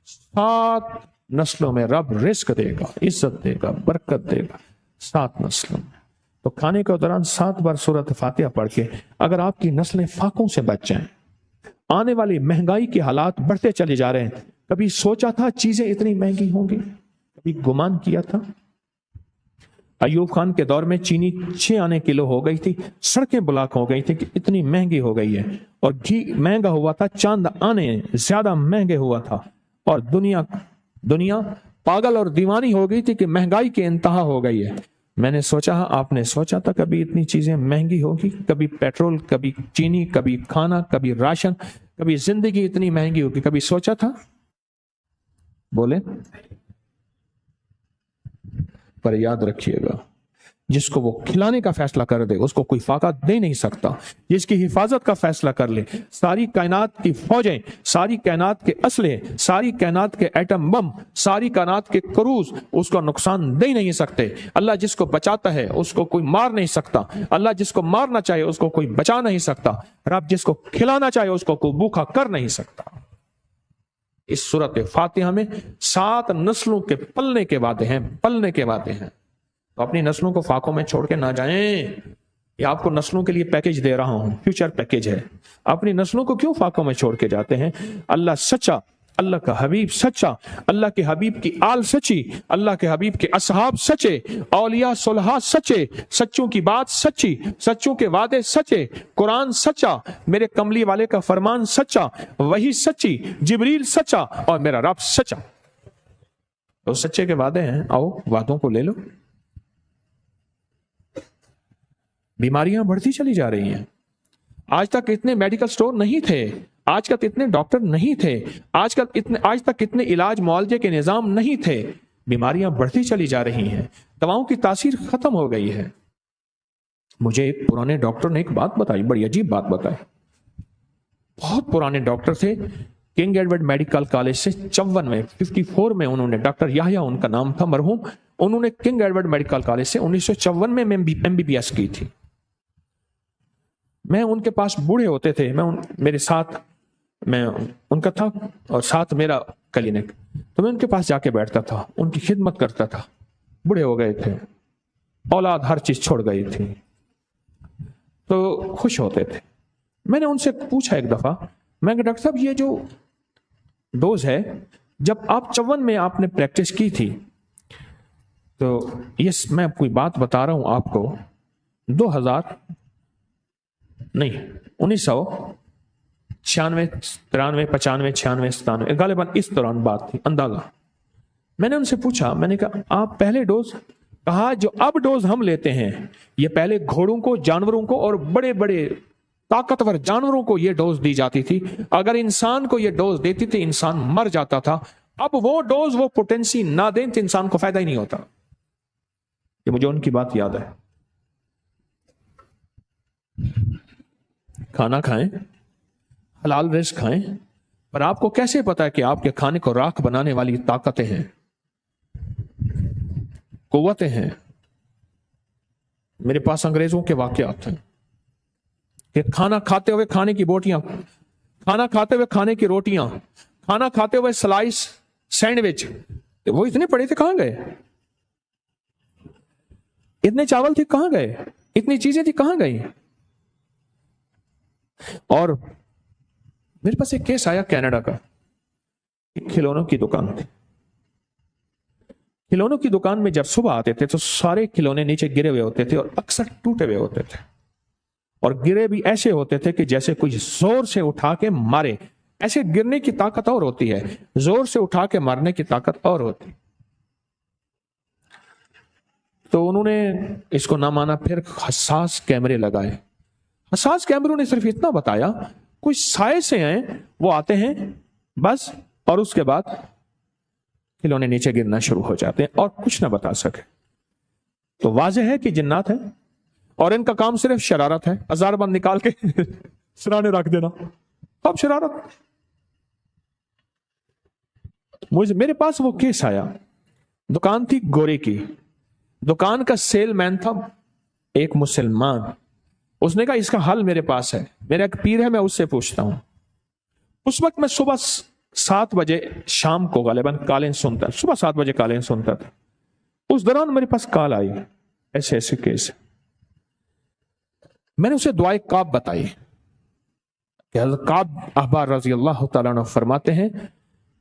7 नस्लों में रब रिस्क देगा, इज्जत देगा, बरकत देगा, 7 नस्लों में। तो खाने के दौरान 7 बार सूरत फातिहा पढ़ के अगर आपकी नस्लें फाकों से बच जाएं। आने वाली महंगाई के हालात बढ़ते चले जा रहे हैं। कभी सोचा था चीजें इतनी महंगी होंगी? कभी गुमान किया था? अयूब खान के दौर में चीनी 6 आने किलो हो गई थी, सड़कें ब्लॉक हो गई थी कि इतनी महंगी हो गई है। और घी महंगा हुआ था, चांद आने ज्यादा महंगे हुआ था, और दुनिया पागल और दीवानी हो गई थी कि महंगाई के इंतहा हो गई है। मैंने सोचा, आपने सोचा था कभी इतनी चीजें महंगी होगी? कभी पेट्रोल, कभी चीनी, कभी खाना, कभी राशन, कभी जिंदगी इतनी महंगी होगी? कभी सोचा था? बोले। पर याद रखिएगा, जिसको वो खिलाने का फैसला कर दे उसको कोई फाका दे नहीं सकता। जिसकी हिफाजत का फैसला कर ले, सारी कायनात की फौजें, सारी कायनात के असले, सारी कायनात के एटम बम, सारी कायनात के क्रूज उसको नुकसान दे नहीं सकते। अल्लाह जिसको बचाता है उसको कोई मार नहीं सकता। अल्लाह जिसको मारना चाहे उसको कोई बचा नहीं सकता। रब जिसको खिलाना चाहे उसको कोई भूखा कर नहीं सकता। इस सूरत फातिहा में 7 नस्लों के पलने के वादे हैं, पलने के वादे हैं। तो अपनी नस्लों को फाकों में छोड़ के ना जाएं। ये आपको नस्लों के लिए पैकेज दे रहा हूं, फ्यूचर पैकेज है। अपनी नस्लों को क्यों फाकों में छोड़ के जाते हैं? अल्लाह सच्चा, अल्लाह का हबीब सच्चा, अल्लाह के हबीब की आल सच्ची, अल्लाह के हबीब के असहाब सच्चे, औलिया सुलहा सच्चे, सच्चों की बात सच्ची, सच्चों के वादे सच्चे, कुरान सच्चा, मेरे कमली वाले का फरमान सच्चा, वही सच्ची, जिब्रील सच्चा, और मेरा रब सच्चा। तो सच्चे के वादे हैं, आओ वादों को ले लो। बीमारियां बढ़ती चली जा रही हैं। आज तक इतने मेडिकल स्टोर नहीं थे, आजकल इतने डॉक्टर नहीं थे, आज तक इतने इलाज मुआवजे के निजाम नहीं थे। बीमारियां बढ़ती चली जा रही हैं, दवाओं की तासीर खत्म हो गई है। मुझे एक पुराने डॉक्टर ने एक बात बताई, बड़ी अजीब बात बताई। बहुत पुराने डॉक्टर थे, किंग एडवर्ड मेडिकल कॉलेज से 54 में उन्होंने, डॉक्टर याह्या उनका नाम था, मरहूम, उन्होंने किंग एडवर्ड मेडिकल कॉलेज से 1954 में MBBS की थी। मैं उनके पास, बूढ़े होते थे, मेरे साथ मैं उनका था और साथ मेरा क्लिनिक, तो मैं उनके पास जाके बैठता था, उनकी खिदमत करता था। बूढ़े हो गए थे, औलाद हर चीज छोड़ गई थी, तो खुश होते थे। मैंने उनसे पूछा एक दफा, मैं डॉक्टर साहब ये जो डोज है, जब आप 54 में आपने प्रैक्टिस की थी, तो ये मैं कोई बात बता रहा हूं आपको, 1996, गालिबन इस दौरान बात थी, अंदाजा। मैंने उनसे पूछा, मैंने कहा आप पहले डोज, कहा जो अब डोज हम लेते हैं, ये पहले घोड़ों को, जानवरों को और बड़े बड़े ताकतवर जानवरों को ये डोज दी जाती थी। अगर इंसान को ये डोज देती थी, इंसान मर जाता था। अब वो डोज, वो पोटेंसी ना दें तो इंसान को फायदा ही नहीं होता। ये मुझे उनकी बात याद है। खाना खाएं, हलाल रिज़्क खाएं, पर आपको कैसे पता है कि आपके खाने को राख बनाने वाली ताकतें हैं, कुव्वतें हैं? मेरे पास अंग्रेजों के वाकयात हैं कि खाना खाते हुए खाने की बोटियां, खाना खाते हुए खाने की रोटियां, खाना खाते हुए स्लाइस सैंडविच, वो इतने पड़े थे, कहां गए? इतने चावल थे, कहां गए? इतनी चीजें थी, कहां गई? और मेरे पास एक केस आया कनाडा का, एक खिलौनों की दुकान थी। खिलौनों की दुकान में जब सुबह आते थे तो सारे खिलौने नीचे गिरे हुए होते थे और अक्सर टूटे हुए होते थे, और गिरे भी ऐसे होते थे कि जैसे कोई जोर से उठा के मारे। ऐसे गिरने की ताकत और होती है, जोर से उठा के मारने की ताकत और होती। तो उन्होंने इसको ना माना, फिर हसास कैमरे लगाए। हसास कैमरों ने सिर्फ इतना बताया, कुछ साए से हैं, वो आते हैं बस, और उसके बाद खिलौने नीचे गिरना शुरू हो जाते हैं, और कुछ ना बता सके। तो वाज़ेह है कि जिन्नात है, और इनका काम सिर्फ शरारत है। हजारबंद निकाल के सिराने रख देना, अब शरारत। मेरे पास वो केस आया, दुकान थी गोरे की, दुकान का सेलमैन था एक मुसलमान। उसने कहा इसका हल मेरे पास है, मेरा एक पीर है, मैं उससे पूछता हूं। उस वक्त मैं सुबह 7 बजे शाम को गालिबन कालें सुनता, सुबह 7 बजे कालें सुनता था। उस दौरान मेरे पास कॉल आई, ऐसे ऐसे केस है। मैंने उसे दुआए काब बताई कि हज़रत काब अहबार रजी अल्लाह तआला अन्हु फरमाते हैं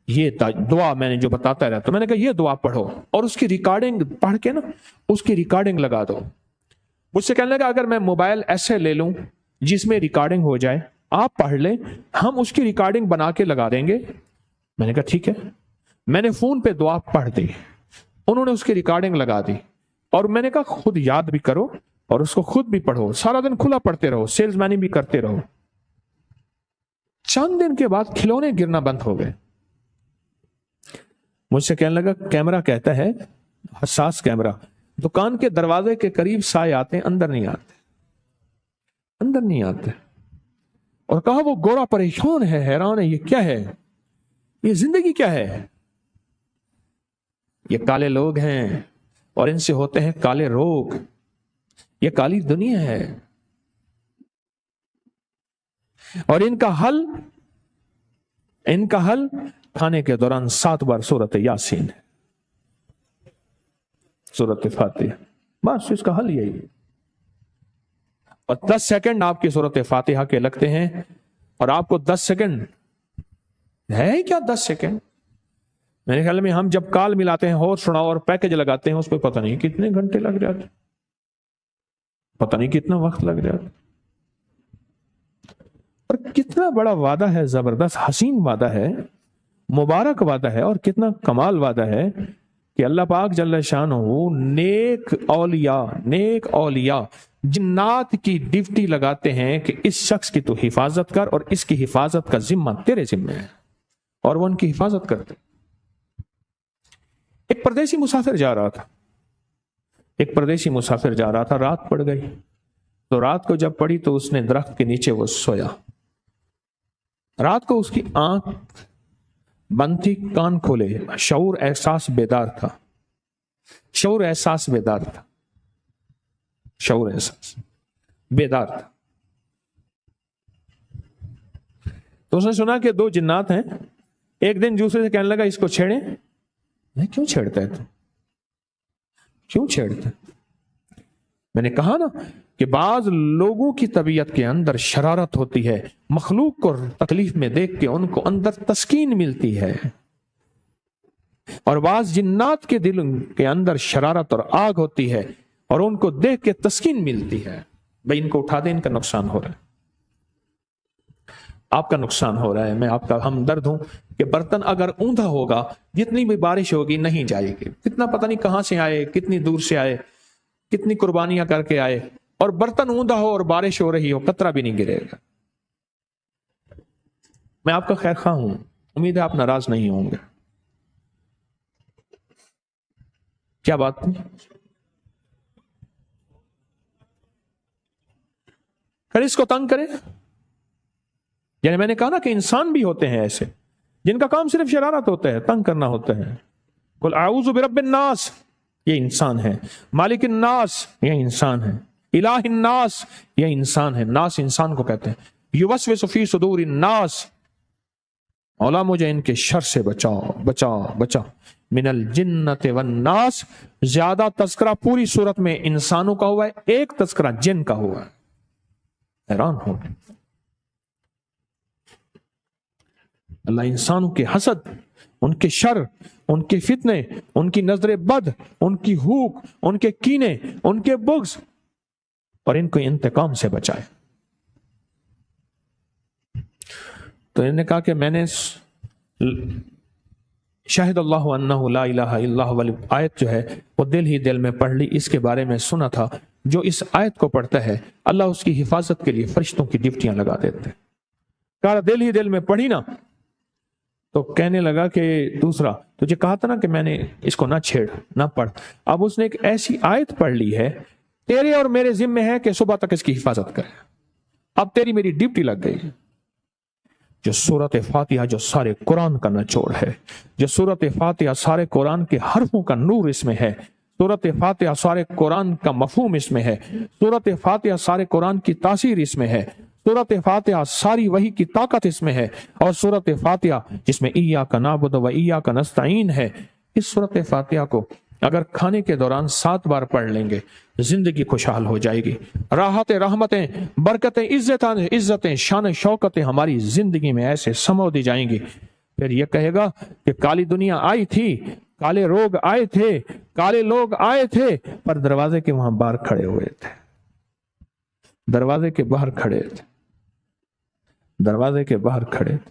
ये दुआ मैंने जो बताता रहता, तो मैंने कहा ये दुआ पढ़ो और उसकी रिकॉर्डिंग पढ़ के ना उसकी रिकॉर्डिंग लगा दो। मुझसे कहने लगा अगर मैं मोबाइल ऐसे ले लूं जिसमें रिकॉर्डिंग हो जाए, आप पढ़ लें, हम उसकी रिकॉर्डिंग बना के लगा देंगे। मैंने कहा ठीक है। मैंने फोन पे दुआ पढ़ दी, उन्होंने उसकी रिकॉर्डिंग लगा दी और मैंने कहा खुद याद भी करो और उसको खुद भी पढ़ो, सारा दिन खुला पढ़ते रहो, सेल्समैनी भी करते रहो। चंद दिन के बाद खिलौने गिरना बंद हो गए। मुझसे कहने लगा कैमरा कहता है, हसास कैमरा, दुकान के दरवाजे के करीब साए आते हैं, अंदर नहीं आते, अंदर नहीं आते। और कहा वो गोरा परेशान है, हैरान है, ये क्या है, ये जिंदगी क्या है। ये काले लोग हैं और इनसे होते हैं काले रोग, ये काली दुनिया है और इनका हल खाने के दौरान 7 बार सूरत यासीन है, सूरत फातिहा, बस इसका हल यही है। और 10 सेकंड आपकी सूरत फातिहा के लगते हैं और आपको 10 सेकंड है क्या, 10 सेकंड मेरे ख्याल में हम जब कॉल मिलाते हैं और सुनाओ और पैकेज लगाते हैं उस पर पता नहीं कितने घंटे लग जाते, पता नहीं कितना वक्त लग जाता। और कितना बड़ा वादा है, जबरदस्त हसीन वादा है, मुबारक वादा है और कितना कमाल वादा है कि अल्लाह पाक जल्ल शानहू नेक औलिया जिन्नात की ड्यूटी लगाते हैं कि इस शख्स की तू हिफाजत कर और इसकी हिफाजत का जिम्मा तेरे जिम्मे है, और वो उनकी हिफाजत करते। एक परदेसी मुसाफिर जा रहा था, रात पड़ गई। तो रात को जब पड़ी तो उसने दरख्त के नीचे वो सोया। रात को उसकी आंख बंद थी, कान खोले, शऊर एहसास बेदार था। तो उसने सुना कि 2 जिन्नात हैं। एक दिन दूसरे से कहने लगा इसको छेड़े। नहीं, क्यों छेड़ता है तू, क्यों छेड़ता है? मैंने कहा ना कि बाज लोगों की तबीयत के अंदर शरारत होती है, मखलूक को तकलीफ में देख के उनको अंदर तस्कीन मिलती है, और बाज जिन्नात के दिल के अंदर शरारत और आग होती है और उनको देख के तस्कीन मिलती है। भाई इनको उठा दे, इनका नुकसान हो रहा है, आपका नुकसान हो रहा है। मैं आपका हमदर्द हूं कि बर्तन अगर ऊंधा होगा, जितनी भी बारिश होगी नहीं जाएगी। कितना पता नहीं कहां से आए, कितनी दूर से आए, कितनी कुर्बानियां करके आए, और बर्तन ऊंधा हो और बारिश हो रही हो, कतरा भी नहीं गिरेगा। मैं आपका खैर खा हूं, उम्मीद है आप नाराज नहीं होंगे। क्या बात थी? फिर इसको तंग करें। यानी मैंने कहा ना कि इंसान भी होते हैं ऐसे जिनका काम सिर्फ शरारत होता है, तंग करना होता है। कुल आऊज़ु बिरब्बिन नास, ये इंसान है। मालिकिन नास, ये इंसान है। इलाहिन नास, ये इंसान है। नास इंसान को कहते हैं। युवस्विसु फी सुदूरिन नास, मौला मुझे इनके शर से बचाओ। मिनल जिन्नति वन नास, ज्यादा तस्करा पूरी सूरत में इंसानों का हुआ है, एक तस्करा जिन का हुआ है। हैरान हो अल्लाह इंसानों के हसद, उनके शर, उनके फितने, उनकी नजरे बद, उनकी हुक, उनके कीने, उनके बुग़्ज़, और इनको इंतकाम से बचाए। तो इन्होंने कहा कि मैंने शाहिद अल्लाहु अन्नहु ला इलाहा इल्लल्लाहु वाली आयत जो है वो दिल ही दिल में पढ़ ली। इसके बारे में सुना था, जो इस आयत को पढ़ता है अल्लाह उसकी हिफाजत के लिए फरिश्तों की ड्यूटियां लगा देते हैं। कहा दिल ही दिल में पढ़ी ना, तो कहने लगा कि दूसरा तुझे कहा था ना कि मैंने इसको ना छेड़, ना पढ़। अब उसने एक ऐसी आयत पढ़ ली है, तेरे और मेरे जिम्मे है कि सुबह तक इसकी हिफाजत करे। अब तेरी मेरी ड्यूटी लग गई। जो सूरत फातिहा जो सारे कुरान का निचोड़ है, जो सूरत फातिहा सारे कुरान के हरफों का नूर इसमें है, सूरत फातिहा सारे कुरान का मफहूम इसमें है, सूरत फातिहा सारे कुरान की तासीर इसमें है, सूरत फातिहा सारी वही की ताकत इसमें है, और सूरत फातिहा जिसमें इय्याका नअबुदु व इय्याका नस्तईन है, इस सूरत फातिहा को अगर खाने के दौरान 7 बार पढ़ लेंगे, जिंदगी खुशहाल हो जाएगी। राहत रहमतें, बरकतें, इज्जतें, शान शौकतें हमारी जिंदगी में ऐसे समो दी जाएंगी। फिर ये कहेगा कि काली दुनिया आई थी, काले रोग आए थे, काले लोग आए थे, पर दरवाजे के वहां बाहर खड़े हुए थे, दरवाजे के बाहर खड़े थे, दरवाजे के बाहर खड़े थे।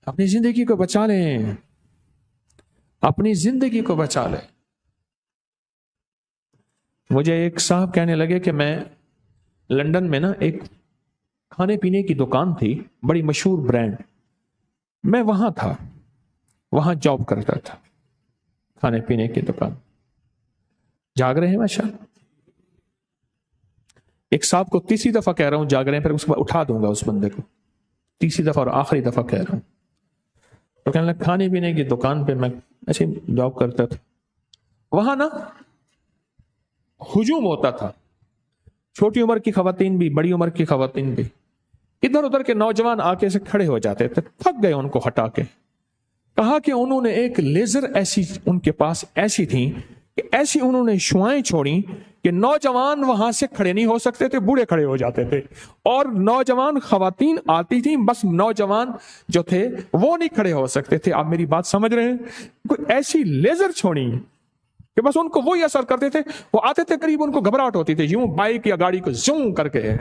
अपनी जिंदगी को बचा लें, अपनी जिंदगी को बचा लें। मुझे एक साहब कहने लगे कि मैं लंदन में ना एक खाने पीने की दुकान थी, बड़ी मशहूर ब्रांड, मैं वहां था, वहां जॉब करता था, खाने पीने की दुकान। जाग रहे हैं माशाअल्लाह? एक साहब को तीसरी दफा कह रहा हूं जाग रहे हैं, फिर उसके बाद उठा दूंगा उस बंदे को, तीसरी दफा और आखिरी दफा कह रहा हूं। तो कहने लगा खाने पीने की दुकान पे मैं ऐसे जॉब करता था, वहां ना हुजूम होता था, छोटी उम्र की खवातीन भी, बड़ी उम्र की खवातीन भी, इधर उधर के नौजवान आके से खड़े हो जाते थे, थक गए उनको हटा के। कहा कि उन्होंने एक लेजर ऐसी उनके पास ऐसी थी कि ऐसी उन्होंने शुआएं छोड़ी कि नौजवान वहां से खड़े नहीं हो सकते थे, बूढ़े खड़े हो जाते थे, और नौजवान खवातीन आती थी, बस नौजवान जो थे वो नहीं खड़े हो सकते थे। आप मेरी बात समझ रहे हैं? कोई ऐसी लेजर छोड़ी कि बस उनको वही असर करते थे। वो आते थे करीब, उनको घबराहट होती थी, यूं बाइक या गाड़ी को जूं करके।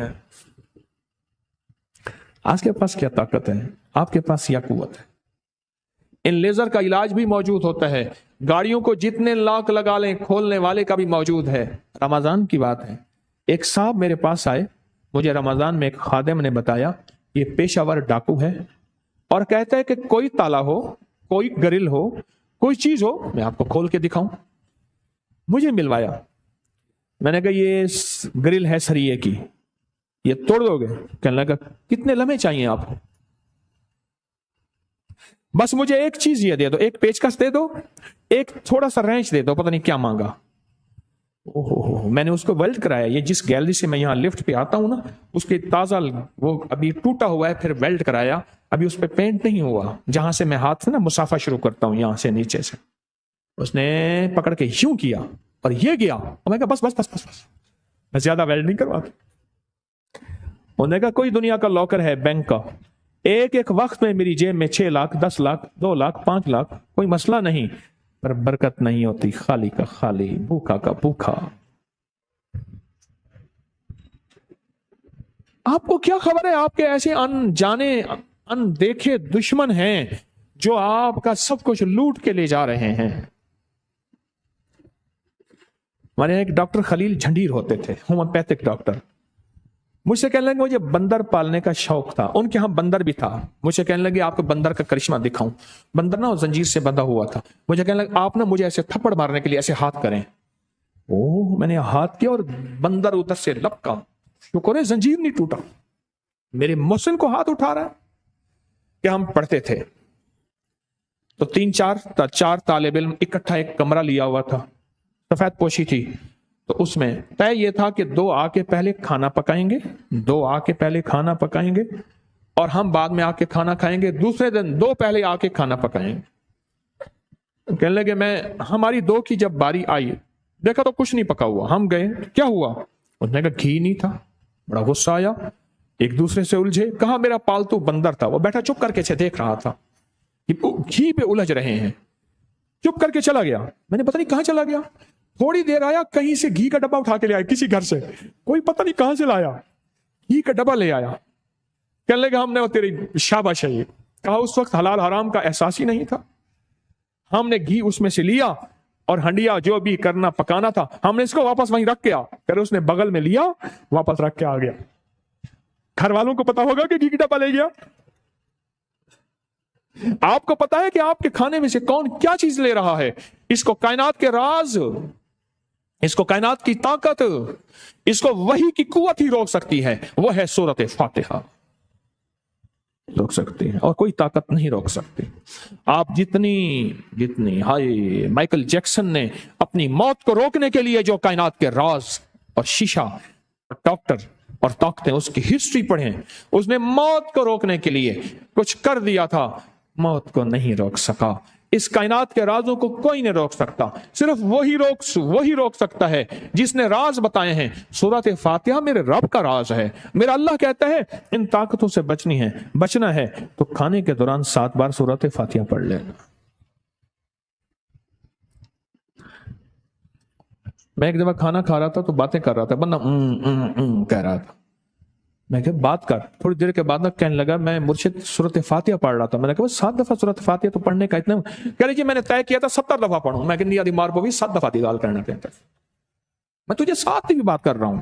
आज के पास क्या ताकत है, आपके पास क्या कुव्वत है? इन लेजर का इलाज भी मौजूद होता है, गाड़ियों को जितने लॉक लगा लें खोलने वाले का भी मौजूद है। रमजान की बात है, एक साहब मेरे पास आए, मुझे रमजान में एक खादिम ने बताया ये पेशावर डाकू है, और कहता है कि कोई ताला हो, कोई ग्रिल हो, कोई चीज हो, मैं आपको खोल के दिखाऊं। मुझे मिलवाया, मैंने कहा ये ग्रिल है सरिये की, ये तोड़ दोगे? कहने लगा कितने लम्हे चाहिए आपको? बस मुझे एक चीज ये दे दो, एक पेचकस दे दो, एक थोड़ा सा रेंच दे दो, पता नहीं क्या मांगा। ओहो, मैंने उसको वेल्ड कराया। ये जिस गैलरी से मैं यहाँ लिफ्ट पे आता हूँ ना, उसके ताजा वो अभी टूटा हुआ है, फिर वेल्ड कराया, अभी उस पर पेंट नहीं हुआ। जहां से मैं हाथ से ना मुसाफा शुरू करता हूँ, यहां से नीचे से, उसने पकड़ के यूं किया और ये गया, और मैं कहा बस बस बस बस बस, मैं ज्यादा वेल्ड नहीं करवाता। उन्होंने कहा कोई दुनिया का लॉकर है बैंक का, एक एक वक्त में मेरी जेब में 6 लाख, 10 लाख, 2 लाख, 5 लाख, कोई मसला नहीं, पर बरकत नहीं होती, खाली का खाली, भूखा का भूखा। आपको क्या खबर है, आपके ऐसे अनजाने अनदेखे दुश्मन हैं जो आपका सब कुछ लूट के ले जा रहे हैं। हमारे यहाँ एक डॉक्टर खलील झंडीर होते थे, होम्योपैथिक डॉक्टर, मुझसे कहने लगे मुझे बंदर पालने का शौक था, उनके यहाँ बंदर भी था। मुझे कहने लगे आपको बंदर का करिश्मा दिखाऊं। बंदर ना जंजीर से बंधा हुआ था। मुझे कहने लगे आप ना मुझे ऐसे थप्पड़ मारने के लिए ऐसे हाथ करें। ओह, मैंने हाथ किया और बंदर उधर से लपका, शुक्र है जंजीर नहीं टूटा। मेरे मुहसिन को हाथ उठा रहा है कि हम पढ़ते थे तो 3-4 तालिब इल्म इकट्ठा एक कमरा लिया हुआ था, सफेद पोशी थी, तो उसमें तय ये था कि 2 आके पहले खाना पकाएंगे, 2 आके पहले खाना पकाएंगे, और हम बाद में आके खाना खाएंगे। दूसरे दिन 2 पहले आके खाना पकाएंगे। कहने लगे हमारी 2 की जब बारी आई, देखा तो कुछ नहीं पका हुआ। हम गए, क्या हुआ? उसने कहा घी नहीं था। बड़ा गुस्सा आया, एक दूसरे से उलझे। कहा मेरा पालतू बंदर था, वो बैठा चुप करके से देख रहा था कि घी पे उलझ रहे हैं, चुप करके चला गया। मैंने पता नहीं कहां चला गया। थोड़ी देर आया, कहीं से घी का डब्बा उठा के ले आया, किसी घर से, कोई पता नहीं कहां से लाया, घी का डब्बा ले आया। कहने लगा हमने वो तेरी शाबाश है। कहा उस वक्त हलाल हराम का एहसास ही नहीं था। हमने घी उसमें से लिया और हंडिया जो भी करना पकाना था, हमने इसको वापस वहीं रख के आ, फिर उसने बगल में लिया, वापस रख के आ गया। घर वालों को पता होगा कि घी का डब्बा ले गया। आपको पता है कि आपके खाने में से कौन क्या चीज ले रहा है? इसको कायनात के राज, इसको कायनात की ताकत, इसको वही की कुव्वत ही रोक सकती है, वो है सूरत फातिहा। रोक सकती है और कोई ताकत नहीं रोक सकती। आप जितनी हाय, माइकल जैक्सन ने अपनी मौत को रोकने के लिए जो कायनात के राज और शीशा और डॉक्टर और ताकतें, उसकी हिस्ट्री पढ़ें, उसने मौत को रोकने के लिए कुछ कर दिया था, मौत को नहीं रोक सका। इस कायनात के राजों को कोई नहीं रोक सकता, सिर्फ वही रोक सकता है जिसने राज बताए हैं। सूरत फातिहा मेरे रब का राज है। मेरा अल्लाह कहता है इन ताकतों से बचना है तो खाने के दौरान 7 बार सूरत फातिहा पढ़ लेना। मैं एक दफा खाना खा रहा था तो बातें कर रहा था, बंदा कह रहा था। मैं कहा बात कर। थोड़ी देर के बाद ना कहने लगा मैं मुर्शिद सूरत फातिहा पढ़ रहा था। मैंने कहा 7 दफा सूरत फातिहा तो पढ़ने का इतना, कह लीजिए मैंने तय किया था 70 दफा पढ़ूं। मैं कहनी आदि मार भी 7 दफा गाल करना कहता, मैं तुझे 7 की बात कर रहा हूं,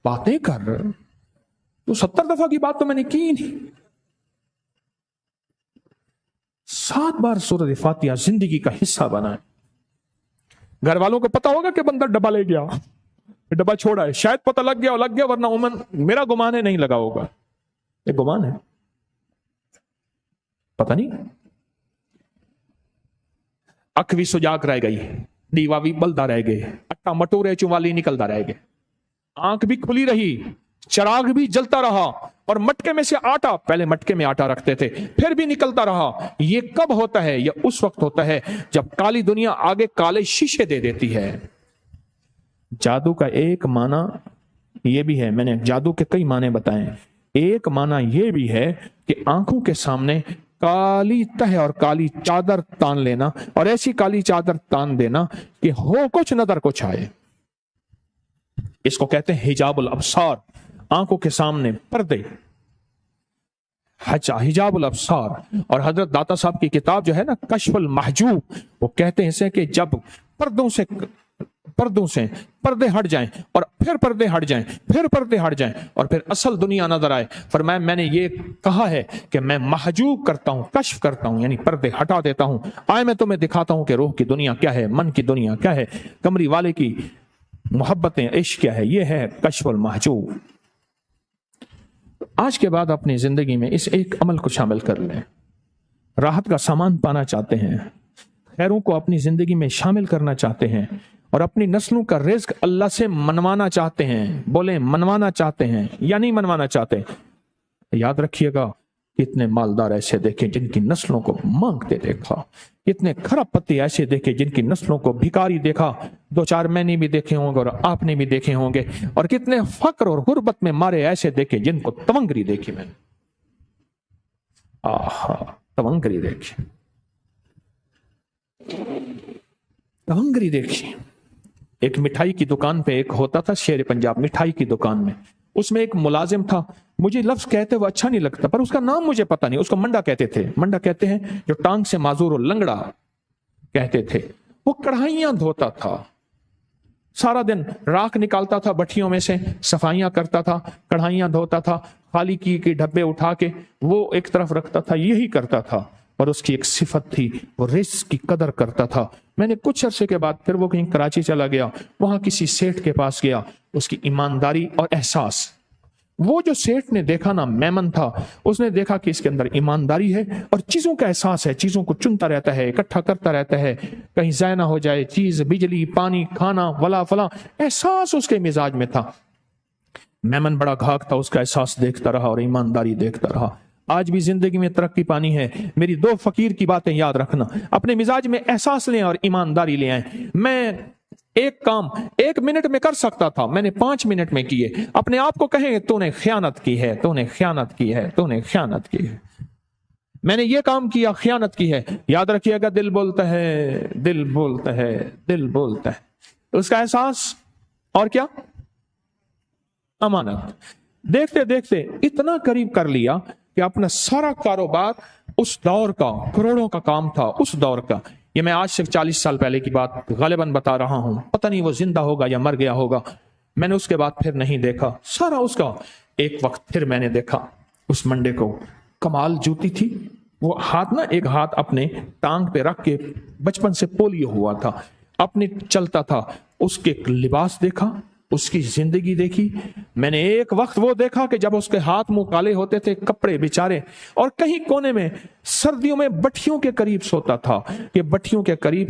बातें कर तू 70 दफा की बात तो मैंने की नहीं। 7 बार सूरत फातिहा जिंदगी का हिस्सा बना है। घर वालों को पता होगा कि बंदा डब्बा ले गया, डब्बा छोड़ा है, शायद पता लग गया, वरना उमन मेरा गुमान है नहीं लगा होगा। ये गुमान है, पता नहीं। अख भी सुजाग रह गई, दीवा भी बलदा रह गए, अट्टा मटोरे चुवाली निकलता रह गए, आंख भी खुली रही, चराग भी जलता रहा, और मटके में से आटा, पहले मटके में आटा रखते थे, फिर भी निकलता रहा। ये कब होता है? ये उस वक्त होता है जब काली दुनिया आगे काले शीशे दे देती है। जादू का एक माना ये भी है, मैंने जादू के कई माने बताए। एक माना ये भी है कि आंखों के सामने काली तह और काली चादर तान लेना, और ऐसी काली चादर तान देना कि हो कुछ नजर कुछ आए। इसको कहते हैं हिजाबुल अब्सार, आंखों के सामने पर्दे, हिजाबुल अब्सार। और हजरत दाता साहब की किताब जो है ना कश्फुल महजूब, वो कहते हैं इसे कि जब पर्दों से पर्दे हट जाएं और फिर पर्दे हट जाएं, फिर पर्दे हट जाएं, और फिर असल दुनिया नजर आए। फरमाया मैंने ये कहा है कि मैं महजूब करता हूं, कश्फ करता हूं, यानी पर्दे हटा देता हूं। आए मैं तुम्हें दिखाता हूं कि रूह की दुनिया क्या है, मन की दुनिया क्या है, कमरी वाले की मोहब्बतें, इश्क क्या है। ये है कश्फुल महजूब। आज के बाद अपनी जिंदगी में इस एक अमल को शामिल कर लें। राहत का सामान पाना चाहते हैं, खैरों को अपनी जिंदगी में शामिल करना चाहते हैं, और अपनी नस्लों का रिज्क अल्लाह से मनवाना चाहते हैं। बोले मनवाना चाहते हैं या नहीं मनवाना चाहते? याद रखिएगा, कितने मालदार ऐसे देखे जिनकी नस्लों को मांगते देखा, कितने खरबपति ऐसे देखे जिनकी नस्लों को भिखारी देखा। 2-4 मैंने भी देखे होंगे और आपने भी देखे होंगे। और कितने फक्र और गुर्बत में मारे ऐसे देखे जिनको तवंगरी देखी मैंने। आहा, तवंगरी देखी, तवंगरी देखी। एक मिठाई की दुकान पे एक होता था शेर पंजाब, मिठाई की दुकान में, उसमें एक मुलाजिम था। मुझे लफ्ज कहते हुए अच्छा नहीं लगता, पर उसका नाम मुझे पता नहीं। उसको मंडा कहते थे। मंडा कहते हैं जो टांग से माजूर और लंगड़ा कहते थे। वो कढ़ाइयां धोता था, सारा दिन राख निकालता था भट्टियों में से, सफाइयां करता था, कढ़ाइयां धोता था, खाली की डब्बे उठा के वो एक तरफ रखता था, यही करता था। और उसकी एक सिफत थी, वो रिस्क की कदर करता था। मैंने कुछ अरसे के बाद फिर वो कहीं कराची चला गया, वहां किसी सेठ के पास गया। उसकी ईमानदारी और एहसास, वो जो सेठ ने देखा ना, मेमन था, उसने देखा कि इसके अंदर ईमानदारी है और चीजों का एहसास है, चीजों को चुनता रहता है, इकट्ठा करता रहता है, कहीं ज़ाया ना हो जाए चीज, बिजली, पानी, खाना, वला फला, एहसास उसके मिजाज में था। मेमन बड़ा घाक था, उसका एहसास देखता रहा और ईमानदारी देखता रहा। आज भी जिंदगी में तरक्की पानी है, मेरी 2 फकीर की बातें याद रखना। अपने मिजाज में एहसास लें और ईमानदारी ले आए। मैं एक काम 1 मिनट में कर सकता था, मैंने 5 मिनट में किए। अपने आप को कहें तूने खयानत की है, तूने खयानत की है, तूने खयानत की है, मैंने ये काम किया, खयानत की है। याद रखिएगा, दिल बोलता है, दिल बोलता है, दिल बोलता है। उसका एहसास और क्या, अमानत। देखते देखते इतना करीब कर लिया कि अपना सारा कारोबार, उस दौर का करोड़ों का काम था, उस दौर का। ये मैं आज से 40 साल पहले की बात गालिबन बता रहा हूं, पता नहीं वो जिंदा होगा या मर गया होगा। मैंने उसके बाद फिर नहीं देखा सारा उसका। एक वक्त फिर मैंने देखा उस मंडे को, कमाल जूती थी। वो हाथ ना, एक हाथ अपने टांग पे रख के, बचपन से पोलियो हुआ था, अपने चलता था। उसके लिबास देखा, اس کی زندگی دیکھی. میں نے ایک وقت وہ دیکھا کہ جب اس کے ہاتھ منہ کالے ہوتے تھے, کپڑے بیچارے, اور کہیں کونے میں سردیوں میں بٹھیوں کے قریب سوتا تھا کہ بٹھیوں کے قریب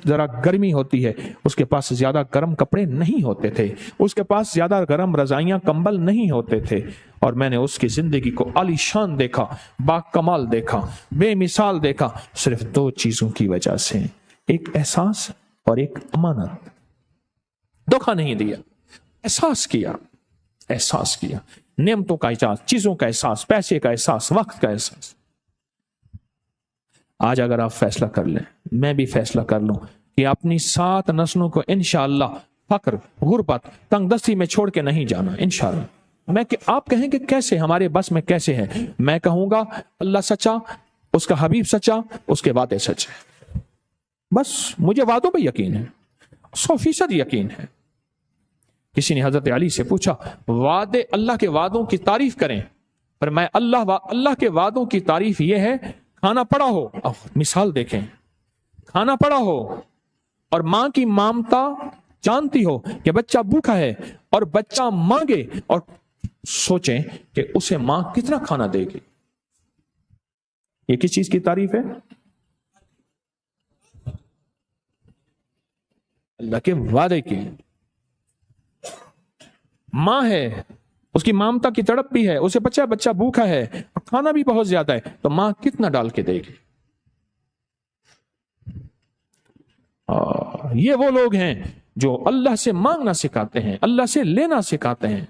ذرا گرمی ہوتی ہے, اس کے پاس زیادہ گرم کپڑے نہیں ہوتے تھے, اس کے پاس زیادہ گرم رضائیاں کمبل نہیں ہوتے تھے. اور میں نے اس کی زندگی کو عالی شان دیکھا, با کمال دیکھا, بے مثال دیکھا, صرف 2 چیزوں کی وجہ سے, ایک احساس اور ایک امانت. دھوکہ نہیں دیا, احساس کیا, احساس کیا, نعمتوں کا احساس, چیزوں کا احساس, پیسے کا احساس, وقت کا احساس. آج اگر آپ فیصلہ کر لیں, میں بھی فیصلہ کر لوں کہ اپنی 7 نسلوں کو انشاءاللہ فقر, غربت, تنگ دستی میں چھوڑ کے نہیں جانا انشاءاللہ. آپ کہیں کہ کیسے, ہمارے بس میں کیسے ہے؟ میں کہوں گا اللہ سچا, اس کا حبیب سچا, اس کے وعدے سچے. بس مجھے وعدوں پہ یقین ہے, 100% یقین ہے. کسی نے حضرت علی سے پوچھا, وعدے, اللہ کے وعدوں کی تعریف کریں. پر میں اللہ کے وعدوں کی تعریف یہ ہے, کھانا پڑا ہو, اب مثال دیکھیں, کھانا پڑا ہو اور ماں کی مامتا جانتی ہو کہ بچہ بھوکا ہے, اور بچہ مانگے, اور سوچیں کہ اسے ماں کتنا کھانا دے گی. یہ کس چیز کی تعریف ہے؟ اللہ کے وعدے کی. ماں ہے, اس کی مامتا کی تڑپ بھی ہے, اسے بچہ بھوکا ہے اور کھانا بھی بہت زیادہ ہے, تو ماں کتنا ڈال کے دے گی؟ یہ وہ لوگ ہیں جو اللہ سے مانگنا سکھاتے ہیں, اللہ سے لینا سکھاتے ہیں.